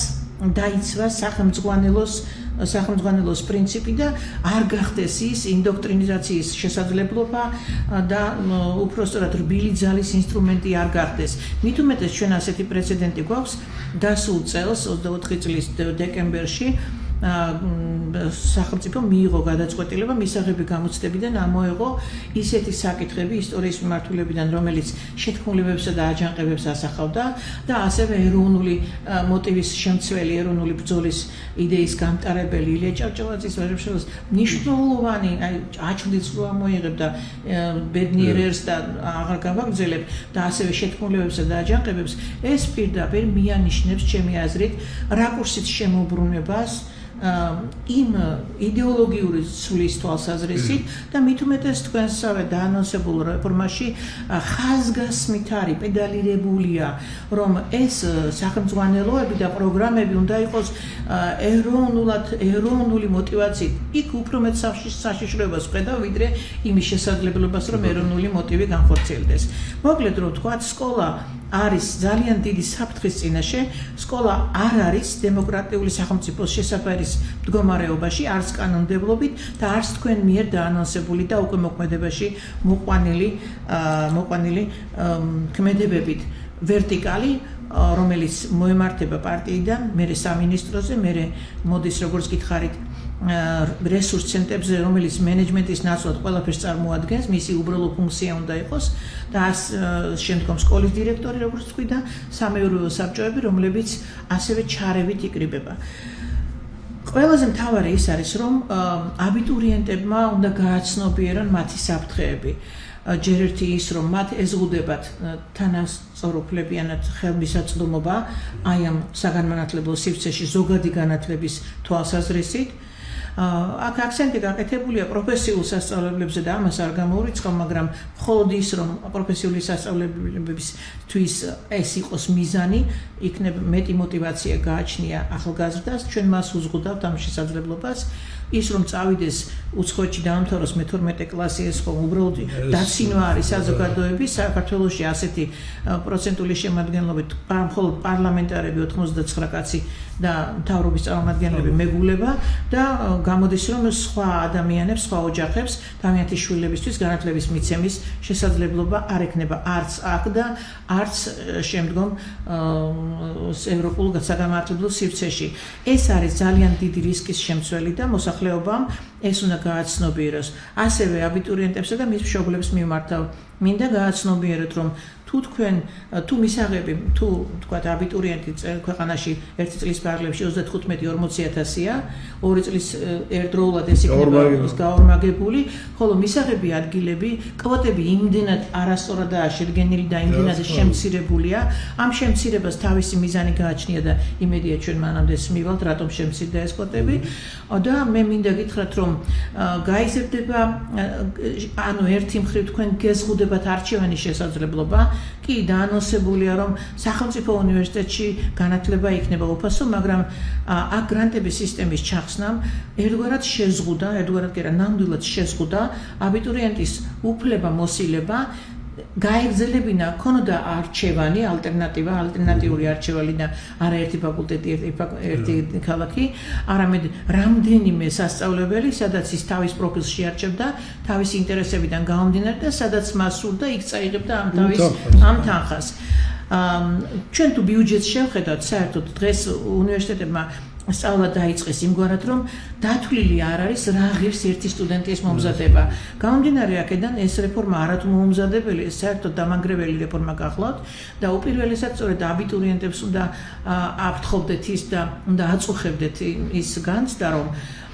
სახელმძღვანელოს პრინციპი და არ გახდეს ის ინდოქტრინიზაციის შესაძლებლობა და უпростоრად რბილი ძალის ინსტრუმენტი არ გახდეს. მით უმეტეს ჩვენ ასეთი პრეცედენტი გვაქვს დასულ წელს 24 წლის დეკემბერში სახელმწიფო მიიღო გადაწყვეტილება მისაღები გამოცდებიდან ამოეღო ისეთი საკითხები ისტორიის მიმართულებიდან რომელიც შეთქმულებებსა და აჯანყებებს ასახავდა და ასევე ეროვნული მოტივის შემცველი ეროვნული ბრძოლის იდეის გამტარებელი ილია ჭავჭავაძის ვერეფშელის მნიშვნელოვანი აჩვენებს რომ ამოიღებდა ბედნიერერს და აღარ გავაგრძელებ და ასევე შეთქმულებებსა და აჯანყებებს ეს პირდაპირ მიანიშნებს ჩემი აზრით რაკურსით შემოbrunებას იმ იდეოლოგიური ცვლის თვალსაზრისით და მით უმეტეს თქვენსავე დაანონსებულ რეფორმაში ხაზგასმით არის პედალირებულია რომ ეს სახელმძღვანელოები და პროგრამები უნდა იყოს ეროვნული მოტივაციით იქ უფრო მეტ საშიშროებას ვხედავ ვიდრე იმის შესაძლებლობას რომ ეროვნული მოტივი განხორციელდეს მოკლედ რომ ვთქვათ სკოლა არის ძალიან დიდი საფრთხის წინაშე სკოლა არ არის დემოკრატიული სახელმწიფოს შესაძლებლის მდგომარეობაში არც კანონმდებლობით და არც თქვენ მიერ დაანონსებული და უკვე მოქმედებაში მოყვანილი ქმედებებით ვერტიკალი რომელიც მოემართება პარტიიდან მერე სამინისტროზე მერე მოდის როგორც გითხარით რესურს ცენტრებზე რომელიც მენეჯმენტის ნაცვლად ყველაფერს წარმოადგენს მისი უბრალო ფუნქცია უნდა იყოს და შემდგომ სკოლის დირექტორი როგორც თქვი და სამეურვეო საბჭოები რომლებიც ასევე ჩარევით იკრიბება ყველაზე მთავარი ის არის რომ აბიტურიენტებმა უნდა გააცნობიერონ მათი საფრთხეები ჯერ ერთი ის რომ მათ ეზღუდებათ თანასწორუფლებიანად ხელმისაწვდომობა აი ამ საგანმანათლებლო სივრცეში ზოგადი განათლების თვალსაზრისით აქ აქცენტი გაკეთებულია პროფესიულ სასწავლებლებზე და ამას არ გამოურიცხავ, მაგრამ მხოლოდ ის რომ პროფესიული სასწავლებლებისთვის ეს იყოს მიზანი, იქნებ მეტი мотиваცია გააჩნია ახალგაზრდას, ჩვენ მას უზღუდავთ ამ შესაძლებლობას ის რომ წავიდეს უცხოეთში დაამთავროს მე-12 კლასი ეს ხომ უბრალოდ დაცინვა არის საზოგადოების საქართველოში ასეთი პროცენტული შემადგენლობით მხოლოდ პარლამენტარები 99 კაცი და მთავრობის წარმომადგენლები მეგულება და გამოდის რომ სხვა ადამიანებს, სხვა ოჯახებს თავიანთი შვილებისთვის განათლების მიცემის შესაძლებლობა არ ექნება არც აქ და არც შემდგომ ევროპულ საგამართლებლო სივრცეში. ეს არის ძალიან დიდი რისკის შემცველი და მოსახლეობამ ეს უნდა გააცნობიეროს. ასევე აბიტურიენტებსა და მის მშობლებს მიმართავ მინდა გააცნობიეროთ რომ თუ მისაღები თუ თქვათ აბიტურიენტი ქვეყანაში 1 წლის პარალელში 35-40,000-ია, 2 წლის ერთდროულად ეს იქნება გაორმაგებული, ხოლო მისაღები ადგილები, კვოტები იმდენად არასწორადაა შედგენილი და იმდენად შემცირებულია, ამ შემცირებას თავისი მიზანი გააჩნია და იმედია ჩვენ მანამდე მივალთ რატომ შემცირდა ეს კვოტები და მე მინდა გითხრათ რომ გაიზრდება ანუ ერთი მხრივ თქვენ გეზღუდებათ არჩევანის შესაძლებლობა კი დაანონსებულია რომ სახელმწიფო უნივერსიტეტში განათლება იქნება უფასო, მაგრამ აქ გრანტების სისტემის ჩახსნამ ერთგვარად შეზღუდა, ერთგვარად კი არა, ნამდვილად შეზღუდა აბიტურიენტის უფლება მოსილება გაეგზელებინა ქონოდა არჩევანი, ალტერნატიული არჩევანი და არაერთი ფაკულტეტი, ერთი ქალაქი, არამედ რამდენიმე სასწავლებელი, სადაც ის თავის პროფილს შეარჩევდა, თავის ინტერესებიდან გამომდინარე და სადაც მას სურდა, იქ წაიღებდა ამ თანხას. ჩვენ თუ ბიუჯეტს შევხედავთ, საერთოდ დღეს უნივერსიტეტებმა სწავლა დაიწყეს იმგვარად, რომ დათვლილი არ არის რა ღირს ერთი სტუდენტის მომზადება. გამომდინარე აქედან ეს რეფორმა არათუ მომზადებელი, საერთოდ დამანგრეველი რეფორმა გახლავთ და უპირველესად სწორედ აბიტურიენტებს უნდა აფრთხობდეთ ის და უნდა აწუხებდეთ ის განცდა, რომ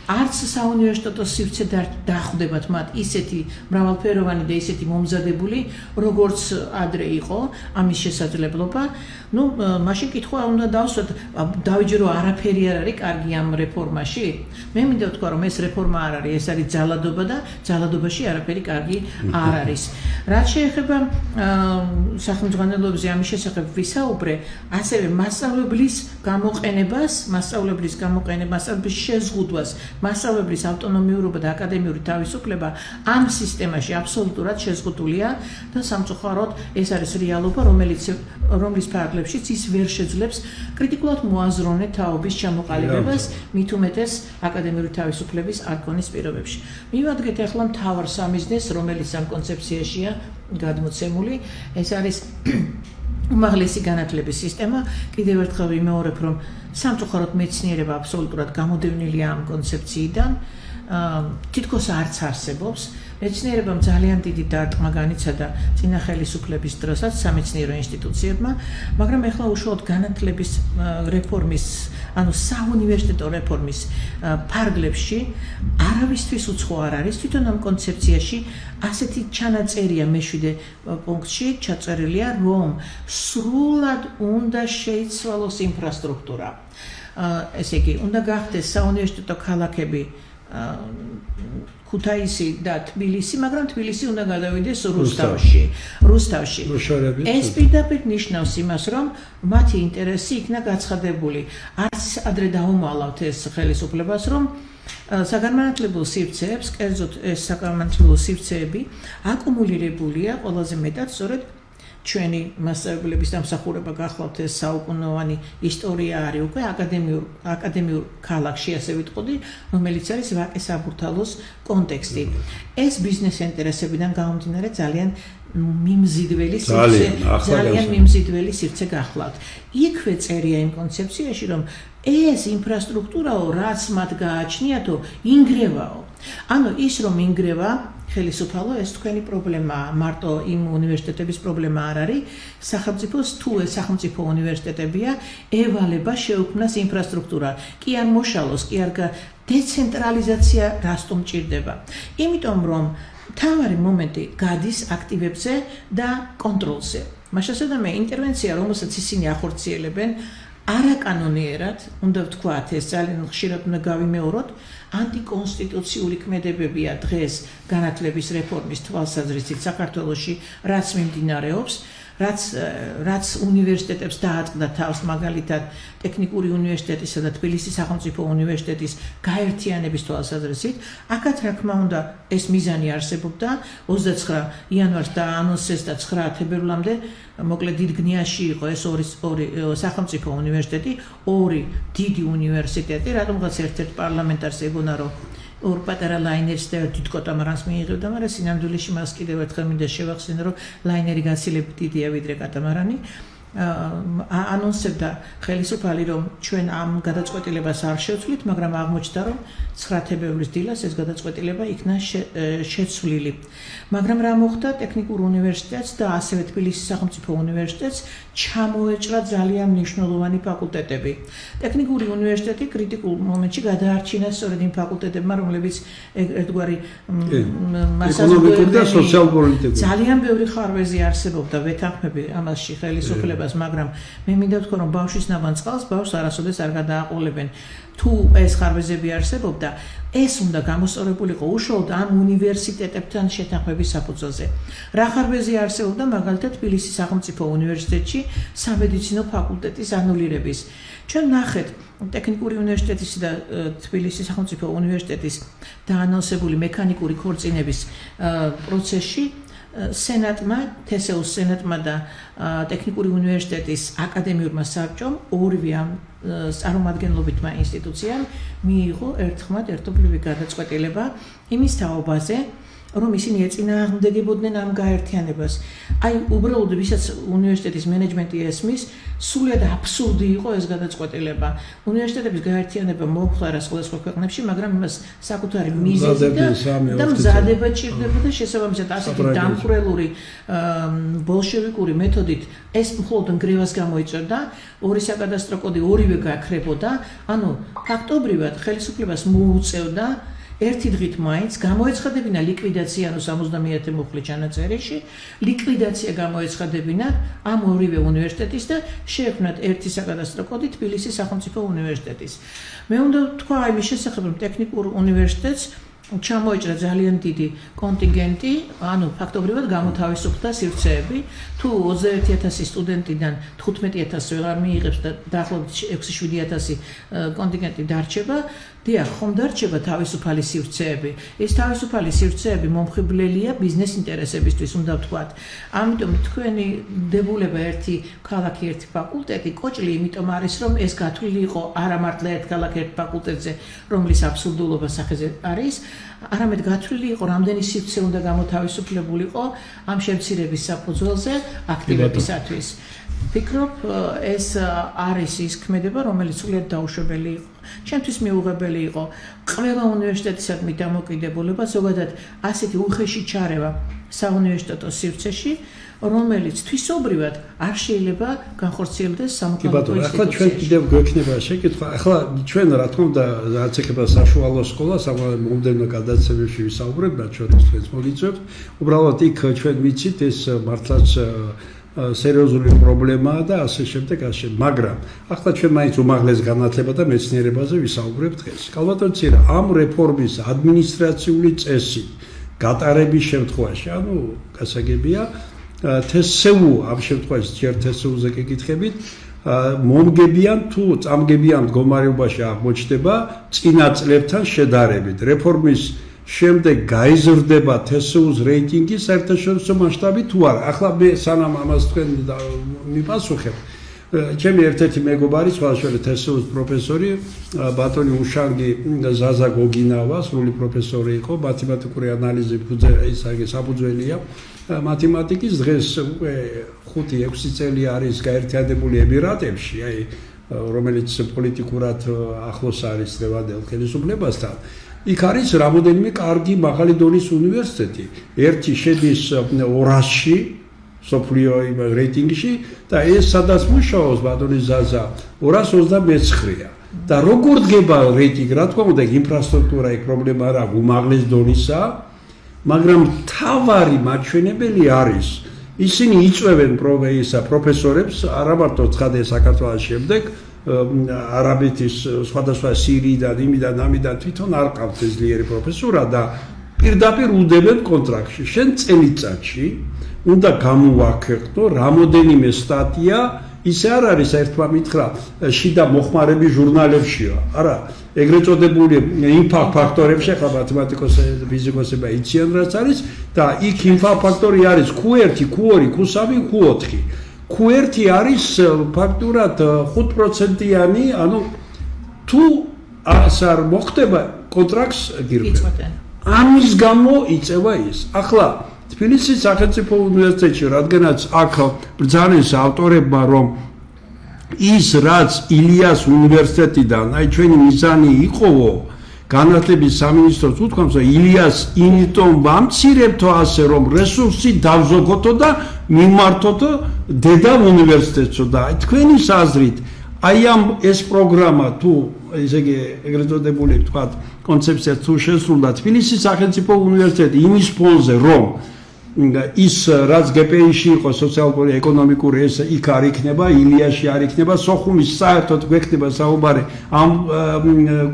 არც საუნივერსიტეტო სივრცე დახვდებათ მათ ისეთი მრავალფეროვანი და ისეთი მომზადებული, როგორც ადრე იყო ამის შესაძლებლობა. მაშინ კითხვა უნდა დავსვათ, დავიჯერო არაფერი არ არის კარგი ამ რეფორმაში. მე მინდა ვთქვა, რომ ეს რეფორმა არ არის, ეს არის ძალადობა და ძალადობაში არაფერი კარგი არ არის. რაც შეეხება სახელმძღვანელოებზე ამის შესახებ ვისაუბრე, ასევე მასწავლებლის გამოყენებას, მასწავლებლის შეზღუდვას, მასწავლებლის ავტონომიურობა და აკადემიური თავისუფლება ამ სისტემაში აბსოლუტურად შეზღუდულია და სამწუხაროდ ეს არის რეალობა, რომლის ფარგლებშიც ის ვერ შეძლებს კრიტიკულად მოაზროვნე თაობის ჩამოყალიბებას, მით უმეტეს აკადემიური თავისუფლების არ ქონის პირობებში. მივადგეთ ახლა მთავარ სამიზნეს, რომელიც ამ კონცეფციაშია გადმოცემული, ეს არის უმაღლესი განათლების სისტემა. კიდევ ერთხელ ვიმეორებ, რომ სამწუხაროდ მეცნიერება აბსოლუტურად გამოდევნილია ამ კონცეფციიდან, თითქოს არც არსებობს. მეცნიერებამ ძალიან დიდი დარტყმა განიცადა წინა ხელისუფლების დროსაც სამეცნიერო ინსტიტუციებმა, მაგრამ ეხლა უშუალოდ განათლების რეფორმის, ანუ საუნივერსიტეტო რეფორმის ფარგლებში არავისთვის უცხო არ არის. თვითონ ამ კონცეფციაში ასეთი ჩანაწერია მე-7 პუნქტში ჩაწერილია, რომ სრულად უნდა შეიცვალოს ინფრასტრუქტურა. ესე იგი, უნდა გახდეს საუნივერსიტეტო ქალაქები ქუთაისი და თბილისი, მაგრამ თბილისი უნდა გადავიდეს რუსთავში. ეს პირდაპირ ნიშნავს იმას, რომ მათი ინტერესი იქნა გაცხადებული. არც ადრე დაუმალავთ ეს ხელისუფლებას, რომ საგანმანათლებლო სივრცეებს, კერძოდ ეს საგანმანათლებლო სივრცეები აკუმულირებულია ყველაზე მეტად სწორედ ჩვენი მასწავლებლების დამსახურება გახლავთ ეს საუკუნოვანი ისტორია არის უკვე აკადემიურ ქალაქში, ასე ვიტყოდი, რომელიც არის ვაკე-საბურთალოს კონტექსტი. ეს ბიზნეს ინტერესებიდან გამომდინარე ძალიან მიმზიდველი სივრცე გახლავთ. იქვე წერია იმ კონცეფციაში, რომ ეს ინფრასტრუქტურაო, რაც მათ გააჩნიათო, ინგრევაო. ანუ ის რომ ინგრევა ხელისუფალო, ეს თქვენი პრობლემაა, მარტო იმ უნივერსიტეტების პრობლემა არ არის. სახელმწიფოს თუ ეს სახელმწიფო უნივერსიტეტებია, ევალება შეუქმნას ინფრასტრუქტურა. კი არ მოშალოს, კი არ დეცენტრალიზაცია რასტომ ჭირდება. იმიტომ რომ თავარი მომენტი გადის აქტივებზე და კონტროლზე. მაშასადამე ინტერვენცია, რომელსაც ისინი ახორციელებენ, არაკანონიერად, უნდა ვთქვათ, ეს ძალიან ხშირად უნდა გავიმეოროთ, ანტიკონსტიტუციური ქმედებებია დღეს განათლების რეფორმის თვალსაზრისით საქართველოში, რაც მიმდინარეობს, რაც უნივერსიტეტებს დააწყდა თავს მაგალითად ტექნიკური უნივერსიტეტისა და თბილისის სახელმწიფო უნივერსიტეტის გაერთიანების თვალსაზრისით, აქაც რა თქმა უნდა ეს მიზანი არსებობდა 29 იანვარს დაანონსეს და 9 თებერვლამდე მოკლედ დიდ გნიაში იყო ეს ორი სახელმწიფო უნივერსიტეტი, ორი დიდი უნივერსიტეტი, რადგანაც ერთ-ერთ პარლამენტარს ეგონა რომ ორ პატარა ლაინერს და დიდ კატამარანს მიიღებდა, მაგრამ სინამდვილეში მას კიდევ ერთხელ მინდა შევახსენო, რომ ლაინერი გაცილებით დიდია ვიდრე კატამარანი. ანონსებდა ხელისუფალი, რომ ჩვენ ამ გადაწყვეტილებას არ შევცვლით, მაგრამ აღმოჩნდა, რომ 9 თებერვლის დილას ეს გადაწყვეტილება იქნა შეცვლილი. მაგრამ რა მოხდა ტექნიკურ უნივერსიტეტს და ასევე თბილისის სახელმწიფო უნივერსიტეტს ჩამოეჭრა ძალიან მნიშვნელოვანი ფაკულტეტები. ტექნიკური უნივერსიტეტი კრიტიკულ მომენტში გადაარჩინა სწორედ იმ ფაკულტეტებმა, რომლებიც ერთგვარი
ეკონომიკური და სოციალ-პოლიტიკური
ძალიან ბევრი ხარვეზი არსებობდა, ვეთანხმები ამასში ხელისუფლებას, მაგრამ მე მინდა ვთქვა, რომ ბავშვის ნაბან წყალს ბავშვს არასოდეს არ გადააყოლებენ. თუ ეს ხარვეზები არსებობდა, ეს უნდა გამოსწორებულიყო უშუალოდ ამ უნივერსიტეტებთან შეთანხმების საფუძველზე. რა ხარვეზი არსებობდა მაგალითად თბილისის სახელმწიფო უნივერსიტეტში სამედიცინო ფაკულტეტის ანულირების. ჩვენ ნახეთ ტექნიკური უნივერსიტეტის და თბილისის სახელმწიფო უნივერსიტეტის დაანონსებული მექანიკური ქორწინების პროცესში სენატმა, თესეუს სენატმა და ტექნიკური უნივერსიტეტის აკადემიურმა საბჭომ ორივე ამ წარმომადგენლობითმა ინსტიტუციამ მიიღო ერთხმად ერთობლივი გადაწყვეტილება იმის თაობაზე, რომ ისინი ეწინააღმდეგებოდნენ ამ გაერთიანებას. აი, უბრალოდ ვისაც უნივერსიტეტის მენეჯმენტი ესმის, სულად აბსურდი იყო ეს გადაწყვეტილება. უნივერსიტეტების გაერთიანება მოუხლარა სხვადასხვა ქვეყნებში, მაგრამ იმას საკუთარი მიზეზი და მზადება ჭირდებოდა შესაბამისად ასეთი დამხრელური ბოლშევიკური მეთოდით ეს მხოლოდ ნგრევას გამოიწვევდა, ორი საკადასტრო კოდი ორივე გაქრებოდა, ანუ ფაქტობრივად ხელისუფლებას მოუწევდა ერთი დღით მაინც გამოეცხადებინა ლიკვიდაცია, ანუ 71 მუხლი ჩანაწერში, ლიკვიდაცია გამოეცხადებინა ამ ორივე უნივერსიტეტის და შეექმნათ ერთი საკადასტრო კოდი თბილისის სახელმწიფო უნივერსიტეტის. მე უნდა ვთქვა იმის შესახებ, რომ ტექნიკურ უნივერსიტეტს ჩამოეჭრა ძალიან დიდი კონტინგენტი, ანუ ფაქტობრივად გამოთავისუფლდა სივრცეები, თუ 21000 სტუდენტიდან 15000 ვეღარ მიიღებს და დაახლოებით 6-7 კონტინგენტი დარჩება, დიახ, ხომ დარჩება თავისუფალი სივრცეები. ეს თავისუფალი სივრცეები მომხიბვლელია ბიზნეს ინტერესებისთვის, უნდა ვთქვათ. ამიტომ თქვენი დებულება ერთი ქალაქი, ერთი ფაკულტეტი კოჭლი იმიტომ არის, რომ ეს გათვლილი იყო არა მართლა ერთ ქალაქ ერთ ფაკულტეტზე, რომლის აბსურდულობა სახეზე არის, არამედ გათვლილი იყო რამდენი სივრცე უნდა გამოთავისუფლებულიყო ამ შემცირების საფუძველზე აქტივებისათვის. ვფიქრობ, ეს არის ის ქმედება, რომელიც სულად დაუშვებელი იყო. ჩემთვის მიუღებელი იყო ყველა უნივერსიტეტისადმი დამოკიდებულება, ზოგადად ასეთი უხეში ჩარევა საუნივერსიტეტო სივრცეში, რომელიც თვისობრივად არ შეიძლება განხორციელდეს სამოქალაქო ინსტიტუციაში.
ახლა ჩვენ კიდევ გვექნება შეკითხვა. ახლა ჩვენ რა თქმა უნდა, რაც ეხება საშუალო სკოლას, მომდევნო გადაცემებში ვისაუბრებ, რაც ჩვენთვის მოგიწევთ. უბრალოდ იქ ჩვენ ვიცით ეს მართლაც სერიოზული პრობლემაა და ასე შემდეგ, მაგრამ ახლა ჩვენ მაინც უმაღლეს განათლება და მეცნიერებაზე ვისაუბრებთ დღეს. კალბატონცირა ამ რეფორმის ადმინისტრაციული წესი გატარების შემთხვევაში, ანუ გასაგებია თესეუ ამ შემთხვევაში ჯერ თესეუზე გეკითხებით, მომგებიან თუ წამგებიან მდგომარეობაში აღმოჩნდება წინა წლებთან შედარებით. რეფორმის შემდეგ გაიზრდება თესეუს რეიტინგი საერთაშორისო მასშტაბით თუ არა. ახლა მე სანამ ამას თქვენ მიპასუხებ, ჩემი ერთ-ერთი მეგობარი, სხვადასხვა თესეუს პროფესორი, ბატონი უშანგი ზაზა გოგინავა, სრული პროფესორი იყო, მათემატიკური ანალიზი საფუძველია მათემატიკის. დღეს უკვე 5-6 წელი არის გაერთიანებული ემირატებში, აი რომელიც პოლიტიკურად ახლოს არის დღევანდელ ხელისუფლებასთან. იქ არის რამოდენიმე კარგი მაღალი დონის უნივერსიტეტი. ერთი შედის 200-ში სოფლიო რეიტინგში და ეს სადაც მუშაობს ბატონი ზაზა 229-ია. და როგორ დგება რეიტინგი, რა თქმა უნდა, ინფრასტრუქტურა იქ პრობლემა არა, უმაღლეს დონისა, მაგრამ თავარი მაჩვენებელი არის. ისინი იწვევენ პროფესორებს, არა მარტო ცხადია საქართველოს შემდეგ, არაბეთის სხვადასხვა სირიიდან, იმიდან, ამიდან თვითონ არ ყავთ ეს ძლიერი პროფესურა და პირდაპირ უდებენ კონტრაქტში. შენ წელიწადში უნდა გამოვაქვეყნო რამოდენიმე სტატია, ისე არ არის ერთმა მითხრა შიდა მოხმარები ჟურნალებშია, არა, ეგრეთ წოდებული იმპაქტ ფაქტორებში ხა მათემატიკოსები, ფიზიკოსები იციან რაც არის და იქ იმპაქტ ფაქტორი არის Q1, Q2, Q3, Q4. Q1 არის ფაქტურად 5%-იანი, ანუ თუ არ მოხდება კონტრაქტს გირბება. ამის გამო იწევა ის. ახლა თბილისის სახელმწიფო უნივერსიტეტში, რადგანაც აქ ბრძანის ავტორებმა რომ ის რაც ილიას უნივერსიტეტიდან, აი ჩვენი მიზანი იყოვო განათლების სამინისტროს უთქვამს, რომ ილიას იმიტომ ვამცირებთო ასე რომ რესურსი დავზოგოთო და მიმართოთო დედა უნივერსიტეტსო და აი თქვენი აზრით აი ამ ეს პროგრამა თუ ესე იგი ეგრეთ წოდებული თქვათ კონცეფცია თუ შესრულდა თბილისის სახელმწიფო უნივერსიტეტი იმის ფონზე რომ ის რაც GPI-ში იყო სოციალურ ეკონომიკური ეს იქ არ იქნება, ილიაში არ იქნება, სოხუმის საერთოდ გვექნება საუბარი ამ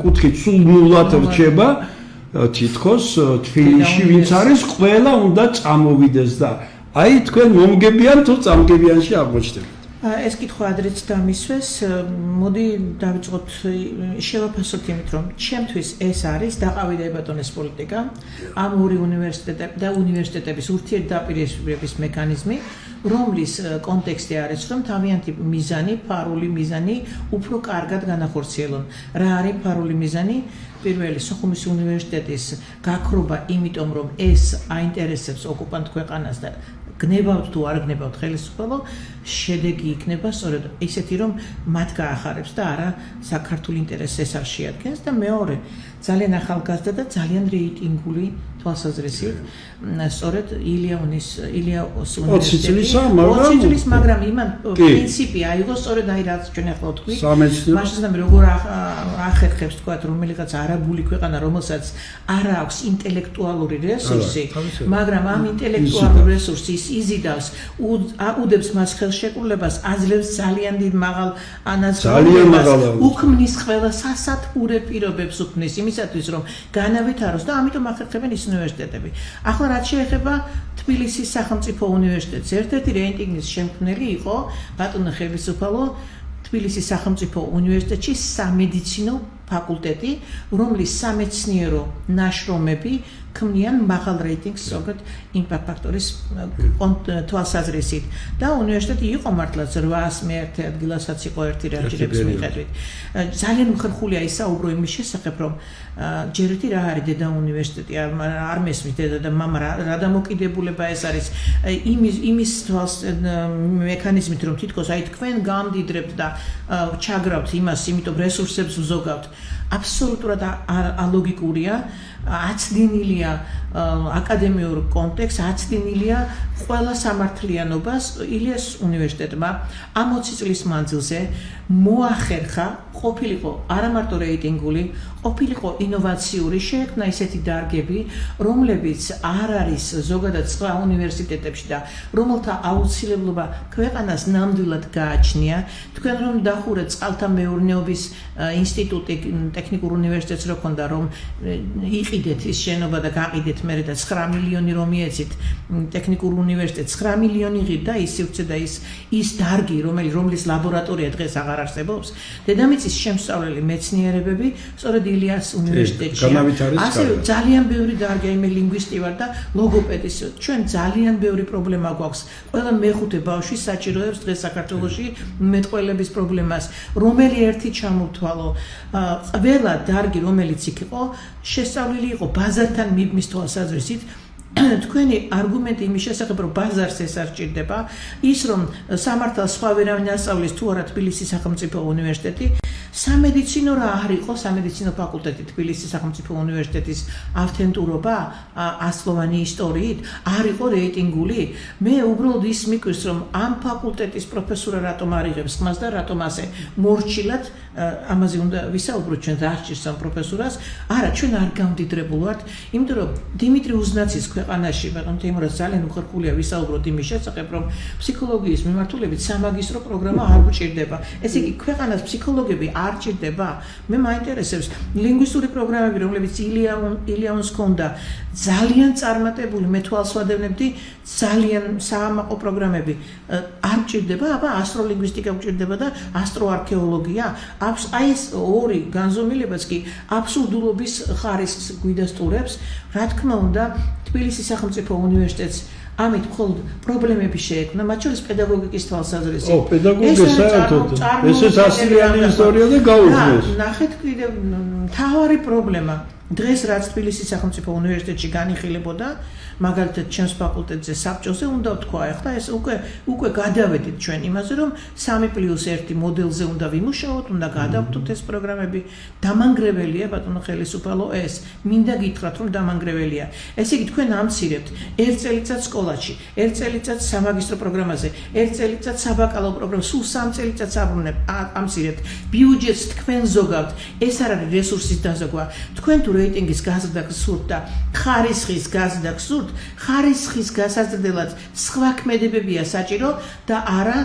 კუთხით სულ ნულად რჩება თითქოს თბილისში ვინც არის ყველა უნდა წამოვიდეს და აი თქვენ მომგებიან თუ წამგებიანში აღმოჩნდებათ.
ეს კითხვა ადრეც დამისვეს, მოდი დავიწყოთ შევაფასოთ იმით, რომ ჩემთვის ეს არის დაყავი ბატონეს პოლიტიკა, ამ ორი უნივერსიტეტები და უნივერსიტეტების ურთიერთდაპირისპირების მექანიზმი, რომლის კონტექსტი არის, რომ თავიანთი მიზანი, ფარული მიზანი უფრო კარგად განახორციელონ. რა არის ფარული მიზანი? პირველი სოხუმის უნივერსიტეტის გაქრობა, იმიტომ რომ ეს აინტერესებს ოკუპანტ ქვეყანას და გნებავთ თუ არ გნებავთ ხელისუფლებო, შედეგი იქნება სწორედ ისეთი, რომ მათ გაახარებს და არა საქართველოს ინტერესს არ შეადგენს და მეორე, ძალიან ახალგაზრდა და ძალიან რეიტინგული თვალსაზრისით, სწორედ ილიაოს უნივერსიტეტი 20 წლის, მაგრამ იმან პრინციპი აიღო სწორედ აი რაც ჩვენ ახლა ვთქვით, მაშინ როგორ ახერხებს თქვა რომელიღაც არაბული ქვეყანა, რომელსაც არ აქვს ინტელექტუალური რესურსი, მაგრამ ამ ინტელექტუალურ რესურსს იზიდავს, აუდებს მას ხელშეკრულებას, აძლევს ძალიან დიდ მაღალ ანაზღაურებას, უქმნის ყველა სასათბურე პირობებს უქმნის იმისათვის, რომ განავითაროს და ამიტომ ახერხებენ ის უნივერსიტეტები. ახლა რაც შეეხება თბილისის სახელმწიფო უნივერსიტეტს, ერთ-ერთი რეიტინგის შემქმნელი იყო ბატონო ხელისუფალო თბილისის სახელმწიფო უნივერსიტეტში სამედიცინო ფაკულტეტი, რომლის სამეცნიერო ნაშრომები ქმნიან მაღალ რეიტინგს ზოგადად იმპაქტ ფაქტორის თვალსაზრისით და უნივერსიტეტი იყო მართლაც 800 მეერთე ადგილასაც იყო ერთი რაჯერების მიხედვით. ძალიან უხერხულია ისაუბრო იმის შესახებ, რომ ჯერეთი რა არის დედა უნივერსიტეტი, არ მესმის დედა და მამა რა დამოკიდებულება ეს არის იმის თვალს მექანიზმით, რომ თითქოს აი თქვენ გამდიდრებთ და ჩაგრავთ იმას, იმიტომ რესურსებს ვზოგავთ. აბსოლუტურად ალოგიკურია, აცდინილია აკადემიურ კონტექსტს, აცდინილია ყველა სამართლიანობას ილიას უნივერსიტეტმა ამ 20 წლის მანძილზე მოახერხა, ყოფილიყო არა მარტო რეიტინგული, ყოფილიყო ინოვაციური, შეექმნა ისეთი დარგები, რომლებიც არ არის ზოგადად სხვა უნივერსიტეტებში და რომელთა აუცილებლობა ქვეყანას ნამდვილად გააჩნია. თქვენ რომ დახურეთ წყალთა მეურნეობის ინსტიტუტი ტექნიკურ უნივერსიტეტს რო ქონდა, რომ იყიდეთ ის შენობა და გაყიდეთ მერე და 9 მილიონი რომ მიეცით ტექნიკურ უნივერსიტეტს 9 მილიონი ღირ და ის სივრცე და ის დარგი, რომლის ლაბორატორია დღეს აღარ არსებობს, დედამიწის შემსწავლელი მეცნიერებები სწორედ ილიას უნივერსიტეტშია. ასევე ძალიან ბევრი დარგი, მე ლინგვისტი ვარ და ლოგოპედის. ჩვენ ძალიან ბევრი პრობლემა გვაქვს. ყველა მეხუთე ბავშვი საჭიროებს დღეს საქართველოში მეტყველების პრობლემას. რომელი ერთი ჩამოვთვალო, ყველა დარგი რომელიც იქ იყო, შესწავლილი იყო ბაზართან მიბმის თვალსაზრისით. თქვენი არგუმენტი იმის შესახებ, რომ ბაზარს ეს არ ჭირდება, ის რომ სამართალს სხვა ვერავინ ასწავლის თუ არა თბილისის სახელმწიფო უნივერსიტეტი, სამედიცინო რა არ იყო სამედიცინო ფაკულტეტი თბილისის სახელმწიფო უნივერსიტეტის ავთენტურობა, ასლოვანი ისტორიით, არ იყო რეიტინგული. მე უბრალოდ ის მიკვირს, რომ ამ ფაკულტეტის პროფესორა რატომ არ იღებს ხმას და რატომ ასე მორჩილად ამაზე უნდა ვისაუბროთ ჩვენ რა სჭირს ამ პროფესორას. არა, ჩვენ არ გამდიდრებულ ვართ, იმიტომ რომ დიმიტრი უზნაცის ქვეყანაში ბატონ თეიმურაზ ძალიან უხერხულია ვისაუბროთ იმის შესახებ, რომ ფსიქოლოგიის მიმართულებით სამაგისტრო პროგრამა არ გვჭირდება. ესე იგი, ქვეყანას ფსიქოლოგები არ ჭირდება. მე მაინტერესებს ლინგვისტური პროგრამები, რომლებიც ილიაუნს ჰქონდა, ძალიან წარმატებული, მე თვალს ვადევნებდი, ძალიან საამაყო პროგრამები არ ჭირდება, აბა ასტროლინგვისტიკა გვჭირდება და ასტროარქეოლოგია. აი ეს ორი განზომილებაც კი აბსურდულობის ხარისხს გვიდასტურებს. რა თქმა უნდა, თბილისის სახელმწიფო უნივერსიტეტს ამით მხოლოდ პრობლემები შეექმნა, მათ შორის პედაგოგიკის თვალსაზრისით.
პედაგოგია საერთოდ ესეც ასწლიანი ისტორია და გაუძლეს.
ნახეთ კიდევ მთავარი პრობლემა დღეს რაც თბილისის სახელმწიფო უნივერსიტეტში განიხილებოდა, მაგალითად ჩემს ფაკულტეტზე საბჭოზე უნდა ვთქვა, ახლა ეს უკვე გადავედით ჩვენ იმაზე, რომ 3+1 მოდელზე უნდა ვიმუშაოთ, უნდა გადავთოთ ეს პროგრამები. დამანგრეველია ბატონო ხელისუფალო ეს. მინდა გითხრათ, რომ დამანგრეველია. ესე იგი თქვენ ამცირებთ 1 წელიწად სკოლაში, 1 წელიწად სამაგისტრო პროგრამაზე, 1 წელიწად საბაკალავრო პროგრამაზე, სულ 3 წელიწადს ამცირებთ. ბიუჯეტს თქვენ ზოგავთ. ეს არ არის რესურსის დაზოგვა. თქვენ თუ რეიტინგის გაზრდა გსურთ და ხარისხის გაზრდა გსურთ, ხარისხის გასაზრდელად სხვა ქმედებებია საჭირო და არა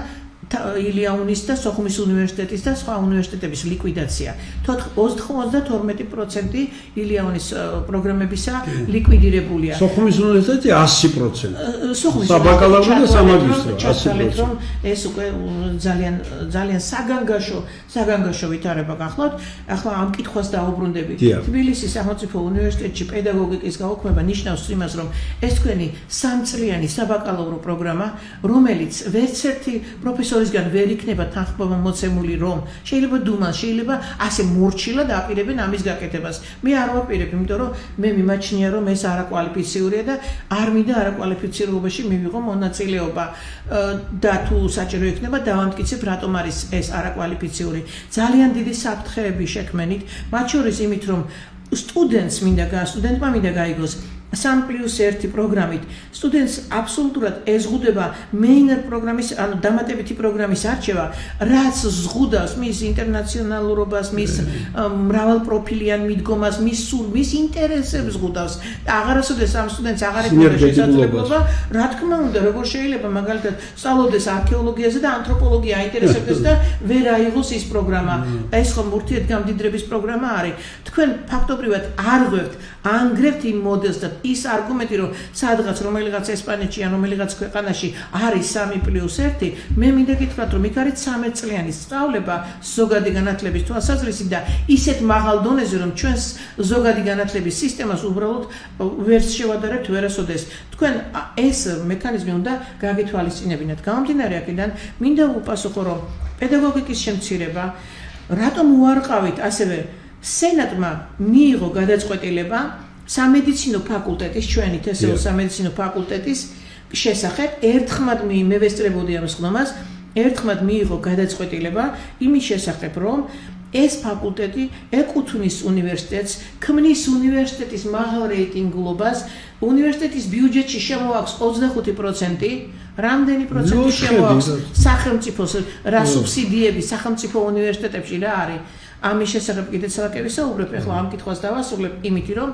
ილიაუნის და სოხუმის უნივერსიტეტის და სხვა უნივერსიტეტების ლიკვიდაცია. 92% ილიაუნის პროგრამებისა ლიკვიდირებულია.
სოხუმის უნივერსიტეტი 100%. საბაკალავრო და სამაგისტრო 100%.
რომ ეს უკვე ძალიან საგანგაშო ვითარება გახლავთ. ახლა ამ კითხვას დაუბრუნდები. თბილისის სახელმწიფო უნივერსიტეტში პედაგოგიკის გაუქმება ნიშნავს იმას, რომ ეს თქვენი 3 წლიანი საბაკალავრო პროგრამა, რომელიც ვერც ერთი პროფესორისგან ვერ იქნება თანხმობა მოცემული, რომ შეიძლება დუმას, შეიძლება ასე მორჩილად აპირებენ ამის გაკეთებას. მე არ ვაპირებ, იმიტომ რომ მე მიმაჩნია, რომ ეს არაკვალიფიციურია და არ მინდა არაკვალიფიცირებაში მივიღო მონაწილეობა და თუ საჭირო იქნება დავამტკიცებ, რატომ არის ეს არაკვალიფიციური. ძალიან დიდი საფრთხეები შექმენით, მათ შორის იმით, რომ სტუდენტმა მინდა გაიგოს 3+1 პროგრამით სტუდენტს აბსოლუტურად ეზღუდება მეინერ პროგრამის, ანუ დამატებითი პროგრამის არჩევა, რაც ზღუდავს მის ინტერნაციონალურობას, მის მრავალპროფილიან მიდგომას, მის ინტერესებს ზღუდავს. აღარასოდეს ამ სტუდენტს აღარ ექნება შესაძლებლობა, რა თქმა უნდა, როგორ შეიძლება მაგალითად სწავლობდეს არქეოლოგიაზე და ანთროპოლოგია აინტერესებდეს და ვერ აიღოს ის პროგრამა. ეს ხომ ურთიერთგამდიდრების პროგრამა არის. თქვენ ფაქტობრივად არ ღვევთ, ანგრევთ იმ მოდელს და ის არგუმენტი, რომ სადღაც რომელიღაც ესპანეთში ან რომელიღაც ქვეყანაში არის 3+1, მე მინდა გითხრათ, რომ იქ არის 13 წლიანი სწავლება ზოგადი განათლების თვალსაზრისით და ისეთ მაღალ დონეზე, რომ ჩვენს ზოგადი განათლების სისტემას უბრალოდ ვერ შევადარებთ ვერასოდეს. თქვენ ეს მექანიზმი უნდა გაგითვალისწინებინათ. გამომდინარე აქედან, მინდა უპასუხო, რომ პედაგოგიკის შემცირება, რატომ უარყავით ასევე სენატმა მიიღო გადაწყვეტილება სამედიცინო ფაკულტეტის, ჩვენი თესეულ სამედიცინო ფაკულტეტის შესახებ, ერთხმად მე ვესწრებოდი ამ ხდომას, ერთხმად მიიღო გადაწყვეტილება იმის შესახებ, რომ ეს ფაკულტეტი ეკუთვნის უნივერსიტეტს, ქმნის უნივერსიტეტის მაღალ რეიტინგულობას, უნივერსიტეტის ბიუჯეტში შემოაქვს 25%, რამდენი პროცენტი შემოაქვს სახელმწიფოს, რა სუბსიდიები სახელმწიფო უნივერსიტეტებში რა არის. ამის შესახებ კიდეც ვისაუბრებ, ახლა ამ კითხვას დავასრულებ იმით, რომ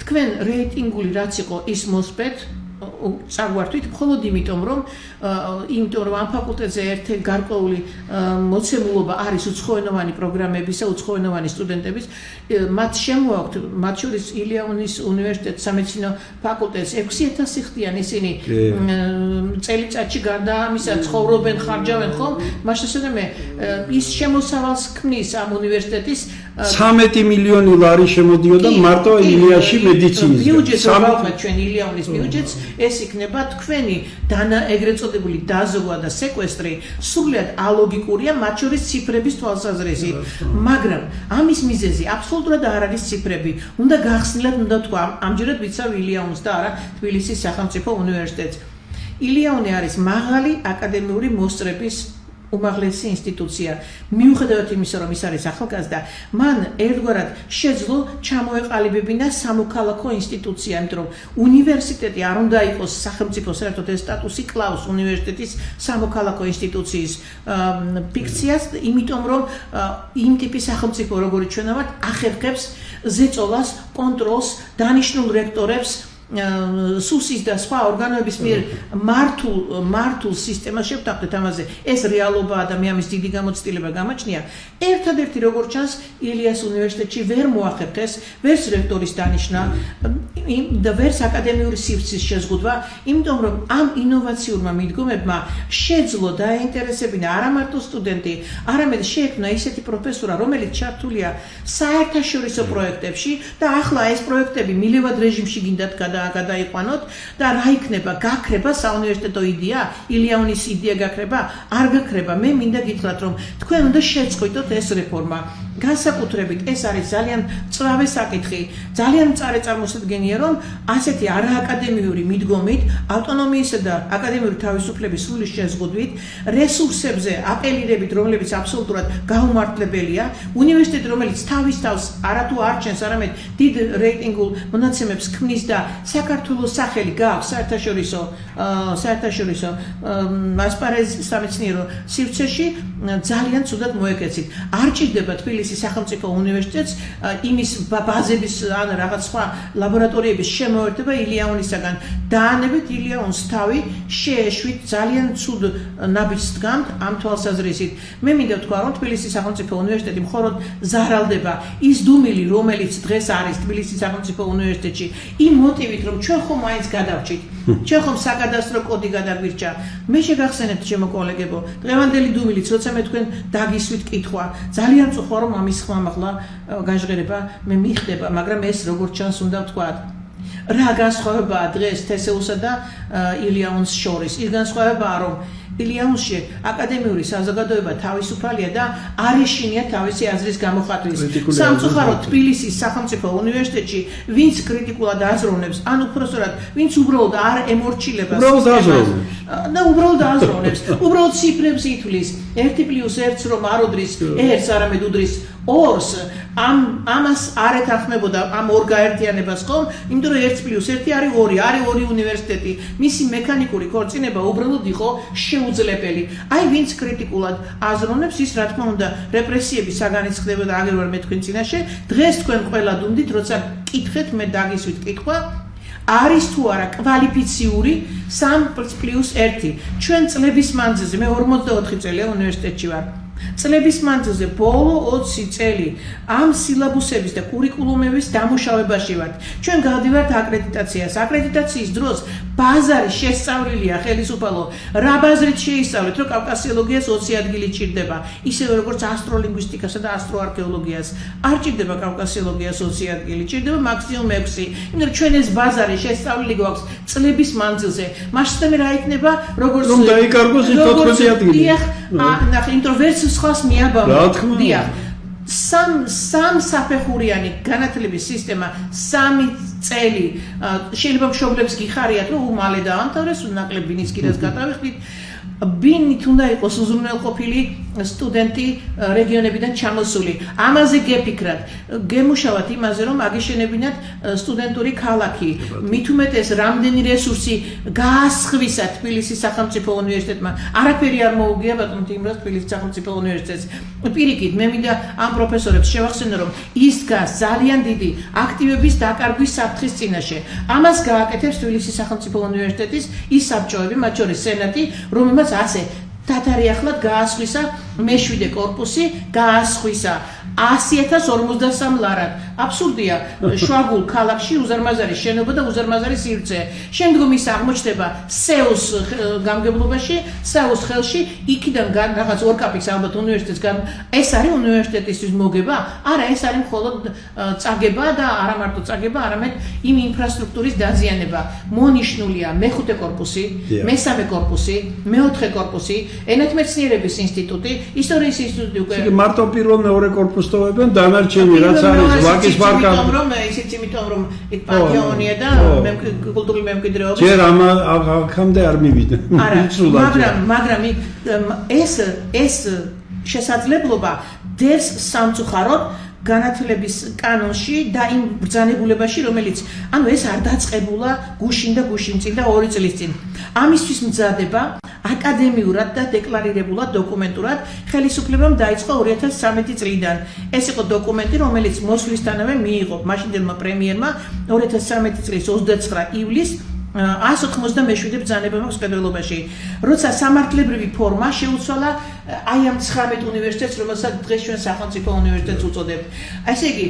თქვენ რეიტინგული რაც იყო ის მოსპეთ წაგვართვით მხოლოდ იმიტომ, რომ ამ ფაკულტეტზე ერთ-ერთი გარკვეული მოცემულობა არის უცხოენოვანი პროგრამებისა, უცხოენოვანი სტუდენტების, მათ შემოაქვთ, მათ შორის ილიაუნის უნივერსიტეტის სამედიცინო ფაკულტეტს 6000 ხდიან ისინი წელიწადში გარდა ამისა ცხოვრობენ, ხარჯავენ ხომ? მაშასადამე ის შემოსავალს ქმნის ამ უნივერსიტეტის
13 მილიონი ლარი შემოდიოდა მარტო ილიაში მედიცინაზე.
ბიუჯეტს ვავხმეთ ჩვენ ილიაუნის ბიუჯეტს, ეს იქნება თქვენი ეგრეთ წოდებული დაზოგვა და სეკვესტრი სრულად ალოგიკურია მათ შორის ციფრების თვალსაზრისით, მაგრამ ამის მიზეზი აბსოლუტურად არ არის ციფრები. უნდა გახსნილად უნდა თქვა, ამჯერად ვიცავ ილიაუნს და არა თბილისის სახელმწიფო უნივერსიტეტს. ილიაუნი არის მაღალი აკადემიური მოსწრების უმაღლესი ინსტიტუცია. მიუხედავად იმისა, რომ ის არის ახალგაზრდა, მან ერთგვარად შეძლო ჩამოეყალიბებინა სამოქალაქო ინსტიტუცია, იმიტომ რომ უნივერსიტეტი არ უნდა იყოს სახელმწიფო, საერთოდ ეს სტატუსი კლავს უნივერსიტეტის სამოქალაქო ინსტიტუციის ფიქციას, იმიტომ რომ იმ ტიპის სახელმწიფო, როგორიც ჩვენ ვართ, ახერხებს ზეწოლას, კონტროლს, დანიშნულ რექტორებს სუსის და სხვა ორგანოების მიერ მართულ სისტემას შევთანხმდეთ ამაზე, ეს რეალობაა და მე ამის დიდი გამოცდილება გამაჩნია. ერთადერთი როგორც ჩანს ილიას უნივერსიტეტში ვერ მოახერხეს ვერც რექტორის დანიშვნა და ვერც აკადემიური სივრცის შეზღუდვა, იმიტომ რომ ამ ინოვაციურმა მიდგომებმა შეძლო დაინტერესებინა არა მარტო სტუდენტი, არამედ შეექმნა ისეთი პროფესურა, რომელიც ჩართულია საერთაშორისო პროექტებში და ახლა ეს პროექტები მილევად რეჟიმში გინდათ გადაიყვანოთ და რა იქნება, გაქრება საუნივერსიტეტო იდეა, ილიაუნის იდეა გაქრება, არ გაქრება. მე მინდა გითხრათ, რომ თქვენ უნდა შეწყვიტოთ ეს რეფორმა. განსაკუთრებით ეს არის ძალიან მწვავე საკითხი, ძალიან მწარე წარმოსადგენია, რომ ასეთი არააკადემიური მიდგომით, ავტონომიისა და აკადემიური თავისუფლების სრული შეზღუდვით, რესურსებზე აპელირებით, რომლებიც აბსოლუტურად გაუმართლებელია, უნივერსიტეტი, რომელიც თავის თავს არათუ არჩენს, არამედ დიდ რეიტინგულ მონაცემებს ქმნის და საქართველოს სახელი გააქვს საერთაშორისო სამეცნიერო სივრცეში, ძალიან ცუდად მოეკეცით. არ ჭირდება თბილისის სახელმწიფო უნივერსიტეტს იმის ბაზების ან რაღაც სხვა ლაბორატორიების შემოერთება ილიაუნისაგან. დაანებით ილიაუნს თავი შეეშვით ძალიან ცუდ ნაბიჯს დგამთ ამ თვალსაზრისით. მე მინდა ვთქვა, რომ თბილისის სახელმწიფო უნივერსიტეტი მხოლოდ ზარალდება ის დუმილი, რომელიც დღეს არის თბილისის სახელმწიფო უნივერსიტეტში, იმ მოტივით, რომ ჩვენ ხომ მაინც გადავრჩით. ჩვენ ხომ საკადასტრო კოდი გადაგვირჩა. მე შეგახსენებთ, ჩემო კოლეგებო, დღევანდელი დუმილიც, როცა მე თქვენ დაგისვით კითხვა, ძალიან წუხვა რომ ამის ხმამაღლა გაჟღერება მე მიხდება, მაგრამ ეს როგორც ჩანს უნდა ვთქვათ. რა განსხვავებაა დღეს თესეუსა და ილიაუნს შორის? ის განსხვავებაა, რომ ილიაუნსში აკადემიური საზოგადოება თავისუფალია და არ ეშინია თავისი აზრის გამოხატვის. სამწუხაროდ თბილისის სახელმწიფო უნივერსიტეტში ვინც კრიტიკულად აზროვნებს, ან უпростоრად ვინც უბრალოდ არ ემორჩილება და უბრალოდ აზროვნებს, უბრალოდ ციფრებს ითვლის 1+1 რომ არ უდრის 1-ს, არამედ უდრის 2-ს, ამას არ ეთანხმებოდა ამ ორ გაერთიანებას ხომ, იმიტომ რომ 1+1 არის 2, არის 2 უნივერსიტეტი. მისი მექანიკური ქორწინება უბრალოდ იყო შეუძლებელი. აი ვინც კრიტიკულად აზროვნებს, ის რა თქმა უნდა რეპრესიების საგანიც ხდებოდა აგერ ვარ მე თქვენ წინაშე. დღეს თქვენ ყველა დუმდით, როცა კითხეთ, მე დაგისვით კითხვა, არის თუ არა კვალიფიციური 3+1. ჩვენ წლების მანძილზე, მე 44 წელია უნივერსიტეტში ვარ. წლების მანძილზე ბოლო 20 წელი ამ სილაბუსების და კურიკულუმების დამუშავებაში ვართ. ჩვენ გავდივართ აკრედიტაციას. აკრედიტაციის დროს ბაზარი შესწავლილია ხელისუფალო. რა ბაზრით შეისწავლეთ, რომ კავკასიოლოგიას 20 ადგილი ჭირდება, ისევე როგორც ასტროლინგვისტიკასა და ასტროარქეოლოგიას. არ ჭირდება კავკასიოლოგიას 20 ადგილი, ჭირდება მაქსიმუმ 6. იმიტომ რომ ჩვენ ეს ბაზარი შესწავლილი გვაქვს წლების მანძილზე. მასშტაბი რა იქნება, როგორც
რომ დაიკარგოს 14 ადგილი.
ნახე, იმიტომ ვერც სხვას მიაბავნა. დიახ. სამ საფეხურიანი განათლების სისტემა 3 წელი შეიძლება მშობლებს გიხარიათ, რომ მალე დაამთავრეს, ნაკლებ ბინის კიდეც გადავიხდით. ბინით უნდა იყოს უზრუნველყოფილი სტუდენტი რეგიონებიდან ჩამოსული. ამაზე გეფიქრათ, გემუშავათ იმაზე, რომ აგეშენებინათ სტუდენტური ქალაქი. მით უმეტეს რამდენი რესურსი გაასხვისა თბილისის სახელმწიფო უნივერსიტეტმა. არაფერი არ მოუგია ბატონო იმრას თბილისის სახელმწიფო უნივერსიტეტს. პირიქით, მე მინდა ამ პროფესორებს შევახსენო, რომ ის დგას ძალიან დიდი აქტივების დაკარგვის საფრთხის წინაშე. ამას გააკეთებს თბილისის სახელმწიფო უნივერსიტეტის ის საბჭოები, მათ შორის სენატი, რომელმაც ასე თათარი ახლად გაასხვისა მე-7 კორპუსი, გაასხვისა 100,053 ლარად. აბსურდია, შვაგულ ქალაქში უზარმაზარი შენობა და უზარმაზარი სივრცე. შემდგომ ის აღმოჩნდება სეუს გამგებლობაში, სეუს ხელში, იქიდან რაღაც ორკაპის ალბათ უნივერსიტეტსგან. ეს არის უნივერსიტეტისთვის მოგება? არა, ეს არის მხოლოდ წაგება და არა მარტო წაგება, არამედ იმ ინფრასტრუქტურის დაზიანება. მონიშნულია მე-5 კორპუსი, მე-3 კორპუსი, მე-4 კორპუსი, ენათმეცნიერების ინსტიტუტი, ისტორიის ინსტიტუტი უკვე
მარტო პირველ მეორე კორპუსს ტოვებენ, დანარჩენი რაც არის ვაკის პარკი.
იმიტომ რომ იქ პანთეონია და კულტურული მემკვიდრეობა.
ჯერ აქამდე არ მივიდა.
მაგრამ ეს შესაძლებლობა დევს სამწუხაროდ განათლების კანონში და იმ ბრძანებულებაში, რომელიც ეს არ დაწყებულა გუშინ და გუშინ წინ და 2 წლის წინ. ამისთვის მზადება აკადემიურად და დეკლარირებულად დოკუმენტურად ხელისუფლებამ დაიწყო 2013 წლიდან. ეს იყო დოკუმენტი, რომელიც მოსვლისთანავე მიიღო მაშინდელმა პრემიერმა 2013 წლის 29 ივლისს 197 ბრძანებამ მხედველობაში, როცა სამართლებრივი ფორმა შეუცვალა აი ამ 19 უნივერსიტეტს, რომელსაც დღეს ჩვენ სახელმწიფო უნივერსიტეტს უწოდებთ. ესე იგი,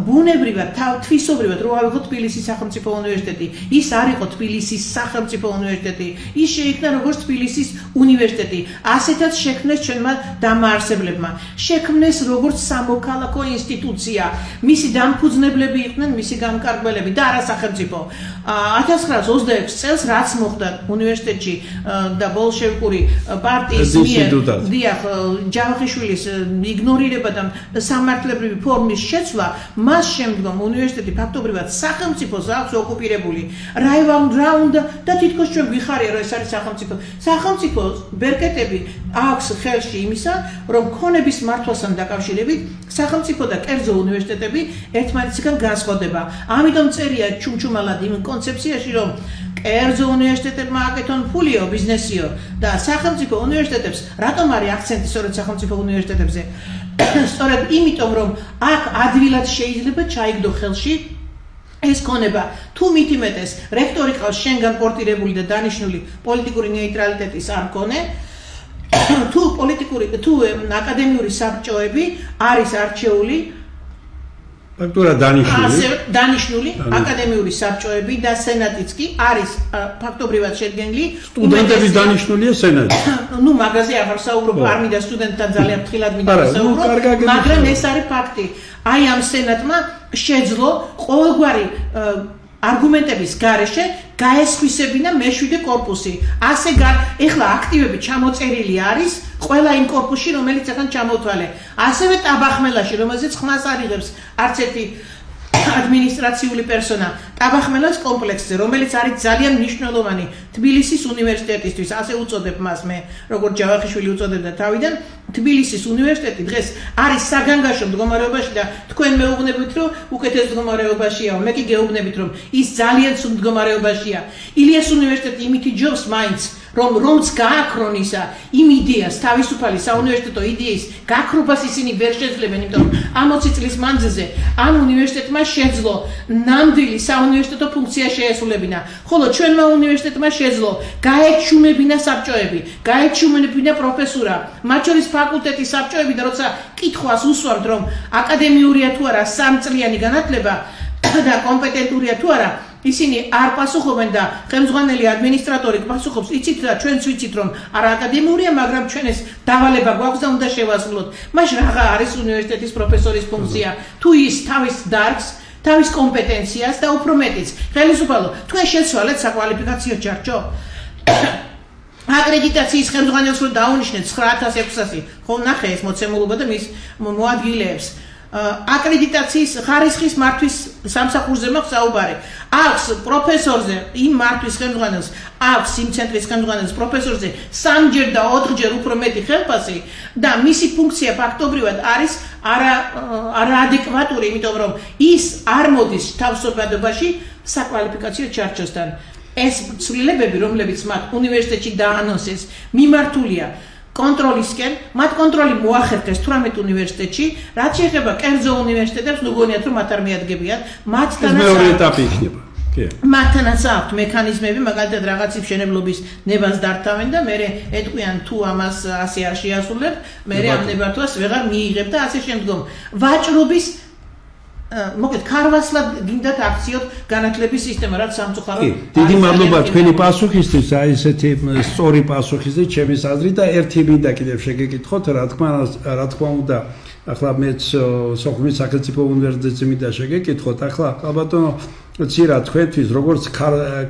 ბუნებრივად, თვისობრივად, რო ავიღოთ თბილისის სახელმწიფო უნივერსიტეტი, ის არ იყო თბილისის სახელმწიფო უნივერსიტეტი, ის შეიქმნა როგორც თბილისის უნივერსიტეტი. ასეთაც შექმნეს ჩვენმა დამაარსებლებმა. შექმნეს როგორც სამოქალაქო ინსტიტუცია. მისი დამფუძნებლები იყვნენ მისი გამკარგველები და არა სახელმწიფო. 1926 წელს რაც მოხდა უნივერსიტეტში და ბოლშევიკური პარტიის დიახ, ჯავახიშვილის იგნორირება და სამართლებრივი ფორმის შეცვლა, მას შემდგომ უნივერსიტეტი ფაქტობრივად სახელმწიფოს აქვს ოკუპირებული. რაუნდა და თითქოს ჩვენ გვიხარია, რომ ეს არის სახელმწიფო. სახელმწიფოს ბერკეტები აქვს ხელში იმისა, რომ ქონების მართვასთან დაკავშირებით სახელმწიფო და კერძო უნივერსიტეტები ერთმანეთისგან განსხვავდება. ამიტომ წერია ჩუმჩუმალად იმ კონცეფციაში, რომ კერძო უნივერსიტეტებმა აკეთონ ფულიო, ბიზნესიო და სახელმწიფო უნივერსიტეტებს რატომ არის აქცენტი სწორედ სახელმწიფო უნივერსიტეტებზე? სწორედ იმიტომ, რომ აქ ადვილად შეიძლება ჩაიგდო ხელში ეს ქონება. თუ მით იმეტეს რექტორი ყავს შენგან პორტირებული და დანიშნული პოლიტიკური ნეიტრალიტეტის არ მქონე, თუ აკადემიური საბჭოები არის არჩეული
ფაქტურად
დანიშნული აკადემიური საბჭოები და სენატიც კი არის ფაქტობრივად შედგენილი.
სტუდენტების დანიშნულია სენატი.
ნუ მაგაზე აღარ საუბრობ, არ მინდა სტუდენტთან ძალიან ფრთხილად მინდა საუბრო, მაგრამ ეს არის ფაქტი. აი ამ სენატმა შეძლო ყოველგვარი არგუმენტების გარეშე გაესხვისებინა მე-7 კორპუსი. ასე ეხლა აქტივები ჩამოწერილი არის ყველა იმ კორპუსში, რომელიც ახლა ჩამოთვალე. ასევე ტაბახმელაში, რომელზეც ხმას არ იღებს არც ერთი ადმინისტრაციული პერსონა, ტაბახმელას კომპლექსზე, რომელიც არის ძალიან მნიშვნელოვანი თბილისის უნივერსიტეტისთვის, ასე უწოდებ მას მე, როგორც ჯავახიშვილი უწოდებდა თავიდან. თბილისის უნივერსიტეტი დღეს არის საგანგაშო მდგომარეობაში და თქვენ მეუბნებით, რომ უკეთეს მდგომარეობაშია, მე კი გეუბნებით, რომ ის ძალიან სულ მდგომარეობაშია. ილიას უნივერსიტეტი იმით იჯობს მაინც, რომც გააქრონ ისა იმ იდეას, თავისუფალი საუნივერსიტეტო იდეის გაქრობას ისინი ვერ შეძლებენ, იმიტომ რომ ამ 20 წლის მანძილზე ამ უნივერსიტეტმა შეძლო ნამდვილი საუნივერსიტეტო ფუნქცია შეესრულებინა, ხოლო ჩვენმა უნივერსიტეტმა შეძლო გაეჩუმებინა საბჭოები, გაეჩუმებინა პროფესურა, მათ შორის ფაკულტეტის საბჭოები და როცა კითხვას უსვამთ, რომ აკადემიურია თუ არა სამწლიანი განათლება და კომპეტენტურია თუ არა, ისინი არ პასუხობენ და ხელმძღვანელი ადმინისტრატორი პასუხობს, იცით და ჩვენც ვიცით, რომ არა აკადემიურია, მაგრამ ჩვენ ეს დავალება გვაქვს და უნდა შევასრულოთ. მაშინ რა არის უნივერსიტეტის პროფესორის ფუნქცია? თუ ის თავის დარგს, თავის კომპეტენციას და უფრო მეტიც, ხელისუფალო, თქვენ შეცვალეთ საკვალიფიკაციო ჩარჩო? აკრედიტაციის ხელმძღვანელს რო დაუნიშნეთ 9600, ხო ნახე ეს მოცემულობა და მის მოადგილეებს. აკრედიტაციის ხარისხის მართვის სამსახურზე მაქვს საუბარი. აქვს პროფესორზე, იმ მართვის ხელმძღვანელს, აქვს იმ ცენტრის ხელმძღვანელს პროფესორზე 3-ჯერ და 4-ჯერ უფრო მეტი ხელფასი და მისი ფუნქცია ფაქტობრივად არის არაადეკვატური, იმიტომ რომ ის არ მოდის თავსებადობაში საკვალიფიკაციო ჩარჩოსთან. ეს ცვლილებები, რომლებიც მათ უნივერსიტეტში დაანონსეს, მიმართულია კონტროლისკენ, მათ კონტროლი მოახერხეს 18 უნივერსიტეტში, რაც შეეხება კერძო უნივერსიტეტებს, ნუ გონიათ რომ მათ არ მიადგებიან, მათთანაც
მეორე ეტაპი იქნება.
მათთანაც აქვს მექანიზმები, მაგალითად რაღაცის მშენებლობის ნებას დართავენ და მე ეტყვიან თუ ამას ასე არ შეასრულებ, მე ამ ნებართვას ვეღარ მიიღებ და ასე შემდგომ. ვაჭრობის მოგეთ ქარვასლად გინდათ აქციოთ განათლების სისტემა, რაც სამწუხაროდ.
დიდი მადლობა თქვენი პასუხისთვის, აი ესეთი სწორი პასუხისთვის, ჩემი აზრით და ერთი მინდა კიდევ შეგეკითხოთ, რა თქმა უნდა, ახლა მეც სოხუმის სახელმწიფო უნივერსიტეტზე მინდა შეგეკითხოთ, ახლა ალბათო ცირა თქვენთვის, როგორც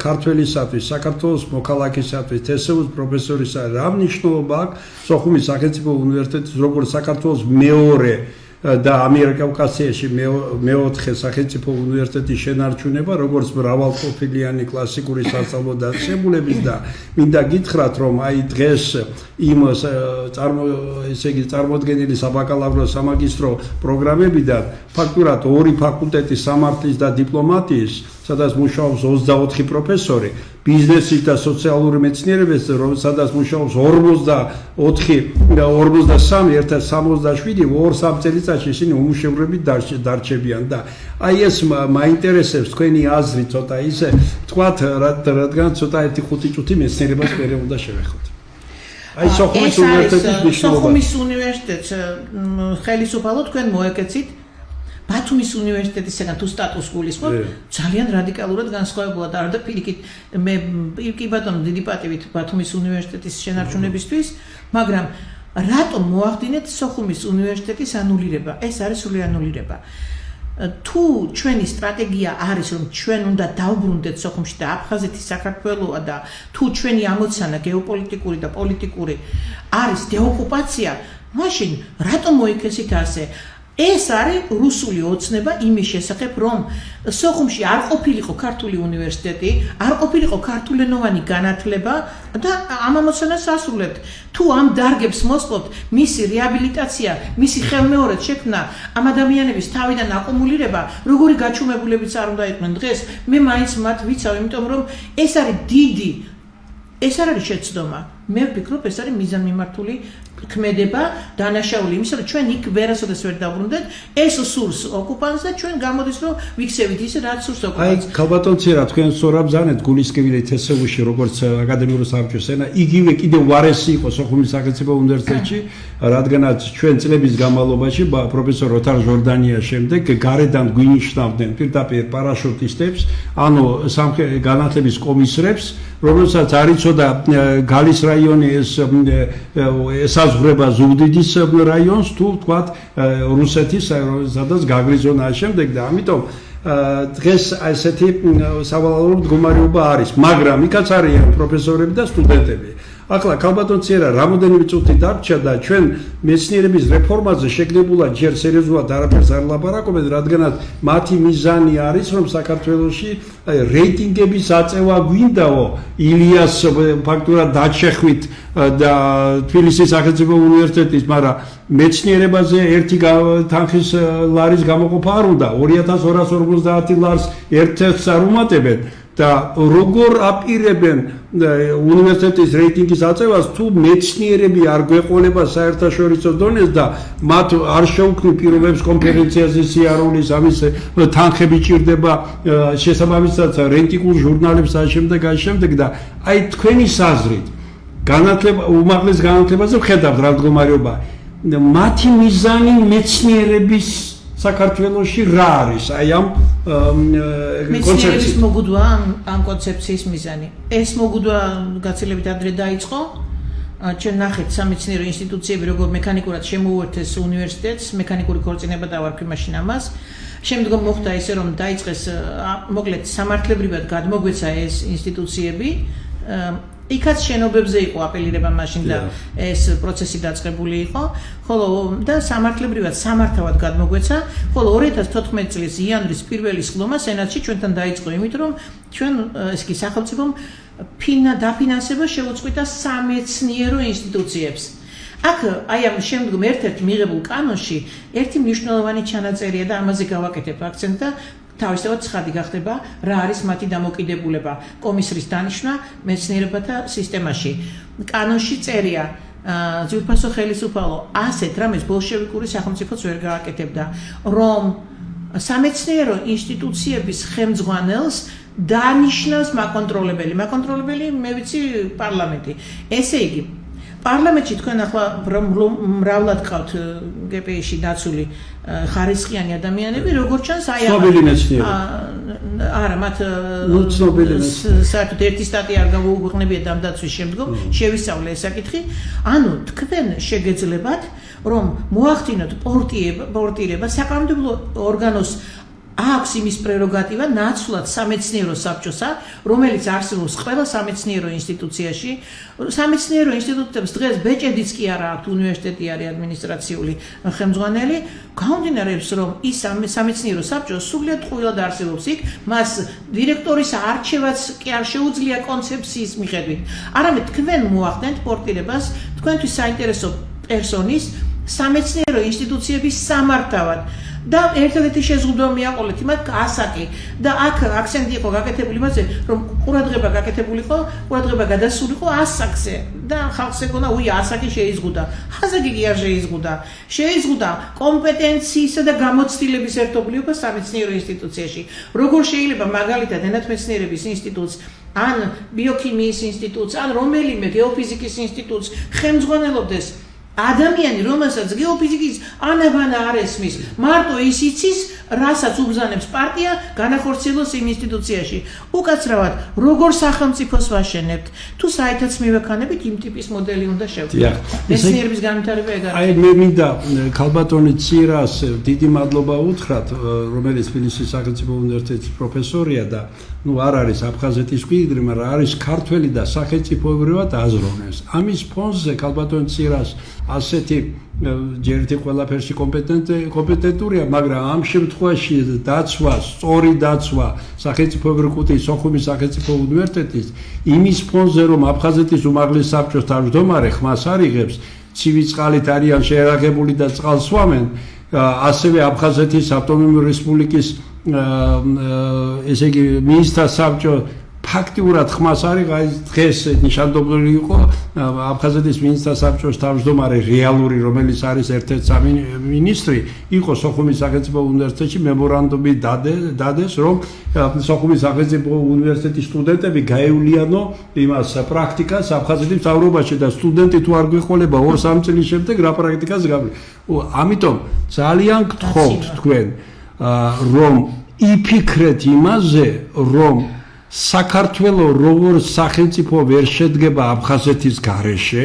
ქართველისათვის, საქართველოს მოქალაქისათვის, თესეულის პროფესორისა, რა მნიშვნელობა აქვს სოხუმის სახელმწიფო უნივერსიტეტის, როგორც საქართველოს მეორე და ამიერკავკასიაში მეოთხე სახელმწიფო უნივერსიტეტის შენარჩუნება, როგორც მრავალპროფილიანი კლასიკური სასწავლო დაწესებულების და მინდა გითხრათ, რომ აი დღეს იმ ესე იგი წარმოდგენილი საბაკალავრო სამაგისტრო პროგრამებიდან ფაქტურად 2 ფაკულტეტის სამართლის და დიპლომატიის სადაც მუშაობს 24 პროფესორი, ბიზნესის და სოციალური მეცნიერების, სადაც მუშაობს 43 ერთად 67, 2-3 წელიწადში ისინი უმუშევრობით დარჩებიან და აი ეს მაინტერესებს თქვენი აზრი ცოტა ისე თქვათ, რადგან ცოტა 1-5 წუთი მეცნიერებას მერე უნდა შევეხოთ. აი სოხუმის უნივერსიტეტის მნიშვნელობა.
სოხუმის უნივერსიტეტს ხელისუფალო თქვენ მოეკეცით ბათუმის უნივერსიტეტისგან თუ სტატუს გულისხმობ, ძალიან რადიკალურად განსხვავებულად არ და პირიქით მე კი ბატონო დიდი პატივით ბათუმის უნივერსიტეტის შენარჩუნებისთვის, მაგრამ რატომ მოახდინეთ სოხუმის უნივერსიტეტის ანულირება? ეს არის სრული ანულირება. თუ ჩვენი სტრატეგია არის რომ ჩვენ უნდა დავბრუნდეთ სოხუმში და აფხაზეთი საქართველოა და თუ ჩვენი ამოცანა გეოპოლიტიკური და პოლიტიკური არის დეოკუპაცია, მაშინ რატომ მოიქესით ასე? ეს არის რუსული ოცნება იმის შესახებ, რომ სოხუმში არ ყოფილიყო ქართული უნივერსიტეტი, არ ყოფილიყო ქართულენოვანი განათლება და ამ ამოცანას ასრულებთ. თუ ამ დარგებს მოსყობთ, მისი რეაბილიტაცია, მისი ხელმეორედ შექმნა, ამ ადამიანების თავიდან აკუმულირება, როგორი გაჩუმებულებიც არ უნდა იყვნენ დღეს, მე მაინც მათ ვიცავ, იმიტომ რომ ეს არის დიდი, ეს არ არის შეცდომა. მე ვფიქრობ, ეს არის მიზანმიმართული ქმედება, დანაშაული იმისა, რომ ჩვენ იქ ვერასოდეს ვერ დავბრუნდეთ, ეს სურს ოკუპანტს და ჩვენ გამოდის, რომ ვიქცევით ისე, რაც სურს ოკუპანტს.
აი, ქალბატონცირა, თქვენ სწორად ბრძანეთ გულისკევილი თესევუში, როგორც აკადემიური საბჭოს ენა, იგივე კიდევ ვარესი იყო სოხუმის სახელმწიფო უნივერსიტეტში, რადგანაც ჩვენ წლების განმავლობაში პროფესორ ოთარ ჟორდანიას შემდეგ გარედან გვინიშნავდნენ პირდაპირ პარაშუტისტებს, ანუ განათლების კომისრებს, რომელსაც არ იცოდა გალის რაიონი ესაზღვრება ზუგდიდის რაიონს თუ თქვათ რუსეთის სადაც გაგრიზონა შემდეგ და ამიტომ დღეს ესეთი სავალალო მდგომარეობა არის, მაგრამ იქაც არიან პროფესორები და სტუდენტები. ახლა ქალბატონცირა რამოდენიმე წუთი დარჩა და ჩვენ მეცნიერების რეფორმაზე შეგნებულად ჯერ სერიოზულად არაფერს არ ლაპარაკობთ, რადგანაც მათი მიზანი არის, რომ საქართველოში რეიტინგების აწევა გვინდაო ილიას ფაქტურად დაჩეხვით და თბილისის სახელმწიფო უნივერსიტეტის, მაგრამ მეცნიერებაზე ერთი თანხის ლარის გამოყოფა არ უნდა, 2250 ლარს ერთ-ერთს არ უმატებენ. და როგორ აპირებენ უნივერსიტეტის რეიტინგის აწევას თუ მეცნიერები არ გვეყოლება საერთაშორისო დონეს და მათ არ შეუქმნი პირობებს კონფერენციაზე სიარულის ამის თანხები ჭირდება შესაბამისად რეიტინგულ ჟურნალებს ამავდროულად და აი თქვენი საზრით განათლება უმაღლეს განათლებაზე ვხედავთ რა მდგომარეობა მათი მიზანი მეცნიერების საქართველოში რა არის აი ამ
მეცნიერების მოგუდვა ამ კონცეფციის მიზანი ეს მოგუდვა გაცილებით ადრე დაიწყო ჩვენ ნახეთ სამეცნიერო ინსტიტუციები როგორ მექანიკურად შემოუერთეს უნივერსიტეტს მექანიკური ქორწინება დავარქვი მაშინ ამას შემდგომ მოხდა ისე რომ დაიწყეს მოკლედ სამართლებრივად გადმოგვეცა ეს ინსტიტუციები იქაც შენობებზე იყო აპელირება მაშინ და ეს პროცესი დაწყებული იყო, ხოლო და სამართლებრივად სამართავად გადმოგვეცა, ხოლო 2014 წლის იანვრის პირველი სხდომა სენატში ჩვენთან დაიწყო იმით, რომ ჩვენ ეს კი სახელმწიფომ დაფინანსება შეუწყვიტა სამეცნიერო ინსტიტუციებს. აქ აი ამ შემდგომ ერთ-ერთ მიღებულ კანონში ერთი მნიშვნელოვანი ჩანაწერია და ამაზე გავაკეთებ აქცენტს და თავისთავად ცხადი გახდება რა არის მათი დამოკიდებულება კომისრის დანიშვნა მეცნიერებათა სისტემაში კანონში წერია ძვირფასო ხელისუფალო ასეთ რამეს ბოლშევიკური სახელმწიფოც ვერ გააკეთებდა რომ სამეცნიერო ინსტიტუციების ხელმძღვანელს დანიშნავს მაკონტროლებელი მე ვიცი პარლამენტი ესე იგი პარლამენტში თქვენ ახლა მრავლად ყავთ გპ-ში დაცული ხარისხიანი ადამიანები როგორც ჩანს აი არა მათ საერთოდ ერთი სტატია არ გავუგვიხნებიათ ამ დაცვის შემდგომ შევისწავლე ეს საკითხი ანუ თქვენ შეგეძლებათ რომ მოახდინოთ პორტირება საკანონმდებლო ორგანოს აქვს იმის პრეროგატივა ნაცვლად სამეცნიერო საბჭოსა, რომელიც არსებობს ყველა სამეცნიერო ინსტიტუციაში. სამეცნიერო ინსტიტუტებს დღეს ბეჭედიც კი არა აქვთ უნივერსიტეტი არის ადმინისტრაციული ხელმძღვანელი, გამომდინარეობს რომ ის სამეცნიერო საბჭო სულიად ყვილად არსებობს იქ, მას დირექტორის არჩევაც კი არ შეუძლია კონცეფციის მიხედვით. არამედ თქვენ მოახდენთ პორტირებას თქვენთვის საინტერესო პერსონის სამეცნიერო ინსტიტუციების სამართავად და ერთადერთი შეზღუდვა მიაყოლეთ იმათ ასაკი და აქ აქცენტი იყო გაკეთებული იმაზე რომ ყურადღება გაკეთებულიყო ყურადღება გადასულიყო ასაკზე და ხალხს ეკონა უი ასაკი შეიზღუდა ასაკი კი არ შეიზღუდა კომპეტენციისა და გამოცდილების ერთობლიობა სამეცნიერო ინსტიტუციაში როგორ შეიძლება მაგალითად ენათმეცნიერების ინსტიტუტს ან ბიოქიმიის ინსტიტუტს ან რომელიმე გეოფიზიკის ინსტიტუტს ხელმძღვანელობდეს ადამიანი რომელსაც გეოფიზიკის ანაბანა არ ესმის მარტო ის იცის რასაც უბრძანებს პარტია განახორციელოს იმ ინსტიტუციაში უკაცრავად როგორ სახელმწიფოს ვაშენებთ თუ საერთოდ მივექანებით იმ ტიპის მოდელი უნდა შევქმნათ მეცნიერების განვითარება ეგ არის
აი მე მინდა ქალბატონი ცირას დიდი მადლობა უთხრათ რომელიც თბილისის სახელმწიფო უნივერსიტეტის პროფესორია და ну არ არის აფხაზეთის მკვიდრი, მაგრამ არის ქართველი და სახელმწიფოებრივად აზროვნებს. ამის ფონზე ქალბატონ ცირას ასეთი ჯერითი ყველაფერში კომპეტენტურია, მაგრამ ამ შემთხვევაში დაცვა, სწორი დაცვა სახელმწიფოებრივი კუთხის სოხუმის სახელმწიფო უნივერსიტეტის იმის ფონზე, რომ აფხაზეთის უმაღლეს საბჭოს თავმჯდომარე ხმას არიღებს, ცივი წყალით არიან შეერაღებული და წყალს სვამენ, ასევე აფხაზეთის ავტონომიური რესპუბლიკის ესე იგი მინისტრთა საბჭო ფაქტიურად ხმას არიღა დღეს ნიშანდობლივი იყო აფხაზეთის მინისტრთა საბჭოს თავმჯდომარე რეალური რომელიც არის ერთ-ერთი სამინისტრი იყო სოხუმის სახელმწიფო უნივერსიტეტში მემორანდუმი დადეს რომ სოხუმის სახელმწიფო უნივერსიტეტის სტუდენტები გაევლიანო იმას პრაქტიკას აფხაზეთის მთავრობაში და სტუდენტი თუ არ გვეყოლება 2-3 წლის შემდეგ რა პრაქტიკას გავლი ამიტომ ძალიან გთხოვთ თქვენ რომ იფიქრეთ იმაზე რომ საქართველოს როგორც სახელმწიფო ვერ შედგება აფხაზეთის გარეშე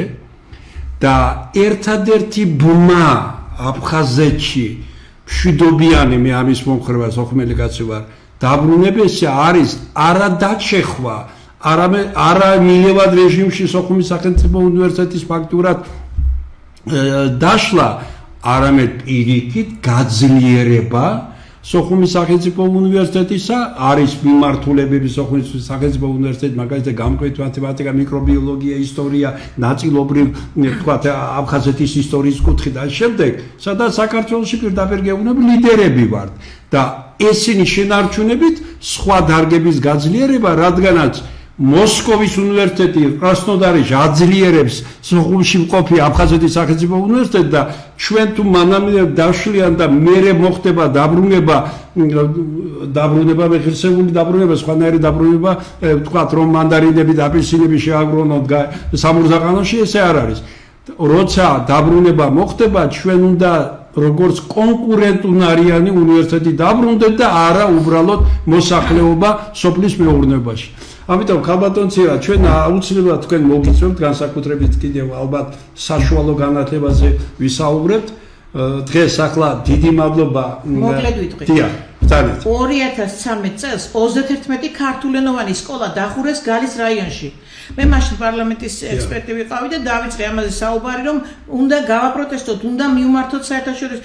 და ერთადერთი ბმა აფხაზეთში მშვიდობიანი მე ამის მომხრება სოხუმელი კაცი ვარ დაბრუნებაში არის არა დაჩეხვა არამედ არა მილევად რეჟიმში სოხუმის სახელმწიფო უნივერსიტეტის ფაქტურად დაშლა არამედ პირიქით გაძლიერება სოხუმის სახელმწიფო უნივერსიტეტისა არის მიმართულებები სოხუმის სახელმწიფო უნივერსიტეტი მაგალითად გამკვეთი მათემატიკა, მიკრობიოლოგია, ისტორია, ნაწილობრივ თქვათ აფხაზეთის ისტორიის კუთხით და შემდეგ, სადაც საქართველოში პირდაპირ გეუბნები ლიდერები ვართ და ესენი შენარჩუნებით სხვა დარგების გაძლიერება, რადგანაც მოსკოვის უნივერსიტეტი კრასნოდარში აძლიერებს სოხუმში მყოფი აფხაზეთის სახელმწიფო უნივერსიტეტი და ჩვენ თუ მანამდე დაშლიან და მერე მოხდება დაბრუნება მეხსეული დაბრუნება სხვანაირი დაბრუნება თქვათ რომ მანდარინები და აპელსინები შეაგრონოთ სამურზაყანოში ესე არ არის როცა დაბრუნება მოხდება ჩვენ უნდა როგორც კონკურენტუნარიანი უნივერსიტეტი დაბრუნდეთ და არა უბრალოდ მოსახლეობა სოფლის მეურნეობაში ამიტომ ქალბატონ ცირა ჩვენ აუცილებლად თქვენ მოგიწევთ განსაკუთრებით კიდევ ალბათ საშუალო განათლებაზე ვისაუბრებთ დღეს ახლა დიდი მადლობა
მოკლედ ვიტყვი 2013 წელს 31 ქართულენოვანი სკოლა დახურეს გალის რაიონში მე მაშინ პარლამენტის ექსპერტი ვიყავი და დავიწყე ამაზე საუბარი რომ უნდა გავაპროტესტოთ უნდა მივმართოთ საერთაშორისო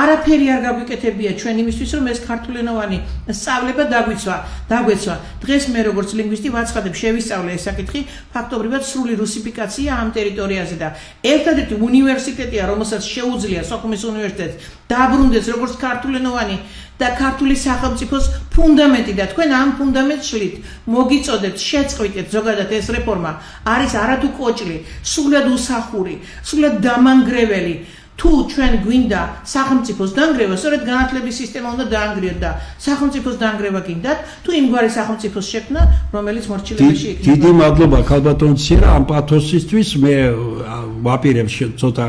არაფერი არ გაგვიკეთებია ჩვენ იმისთვის რომ ეს ქართულენოვანი სწავლება დაგვეცვა დღეს მე როგორც ლინგვისტი ვაცხადებ შევისწავლე ეს საკითხი ფაქტობრივად სრული რუსიფიკაცია ამ ტერიტორიაზე და ერთადერთი უნივერსიტეტია რომელსაც შეუძლია სოხუმის უნივერსიტეტს დაბრუნდეს როგორც ქართულენოვანი და ქართული სახელმწიფოს ფუნდამენტი და თქვენ ამ ფუნდამენტს შლით მოგიწოდებთ შეწყვიტეთ ზოგადად ეს რეფორმა არის არათუ კოჭლი სულად უსახური სულად დამანგრეველი თუ ჩვენ გვინდა სახელმწიფოს დანგრევა სწორედ განათლების სისტემა უნდა დაანგრიოთ და სახელმწიფოს დანგრევა გინდათ თუ იმგვარი სახელმწიფოს შექმნა რომელიც მორჩილებაში იქნება
დიდი მადლობა ქალბატონ ცირა ამ პათოსისთვის მე ვაპირებ ცოტა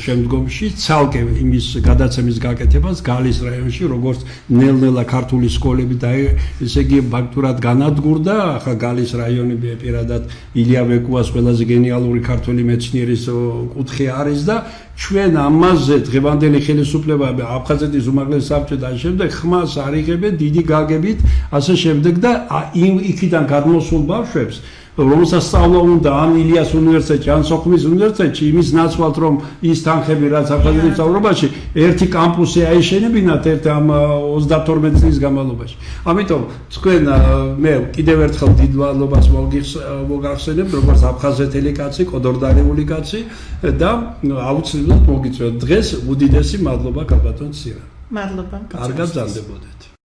შემდგომში ცალკე იმის გადაცემის გაკეთებას გალის რაიონში როგორც ნელ-ნელა ქართული სკოლები და ესე იგი ფაქტურად განადგურდა ახლა გალის რაიონი პირადად ილია ვეკუას ყველაზე გენიალური ქართული მეცნიერის კუთხე არის და ჩვენ ამაზე დღევანდელი ხელისუფლება აფხაზეთის უმაღლეს საბჭო და შემდეგ ხმას არიღებენ დიდი გაგებით ასე შემდეგ და იქიდან გადმოსულ ბავშვებს რომელსაც სწავლა უნდა ან ილიას უნივერსიტეტში ან სოხუმის უნივერსიტეტში იმის ნაცვლად რომ ის თანხები რაც აფხაზეთის მთავრობაში ერთი კამპუსი აეშენებინათ ერთ ამ 32 წლის განმავლობაში ამიტომ თქვენ მე კიდევ ერთხელ დიდ მადლობას მოგახსენებ როგორც აფხაზეთელი კაცი კოდორდარეული კაცი და აუცილებლად მოგიწევთ დღეს უდიდესი მადლობა ქალბატონ ცირა
მადლობა.
კარგად გრძანდებოდეთ.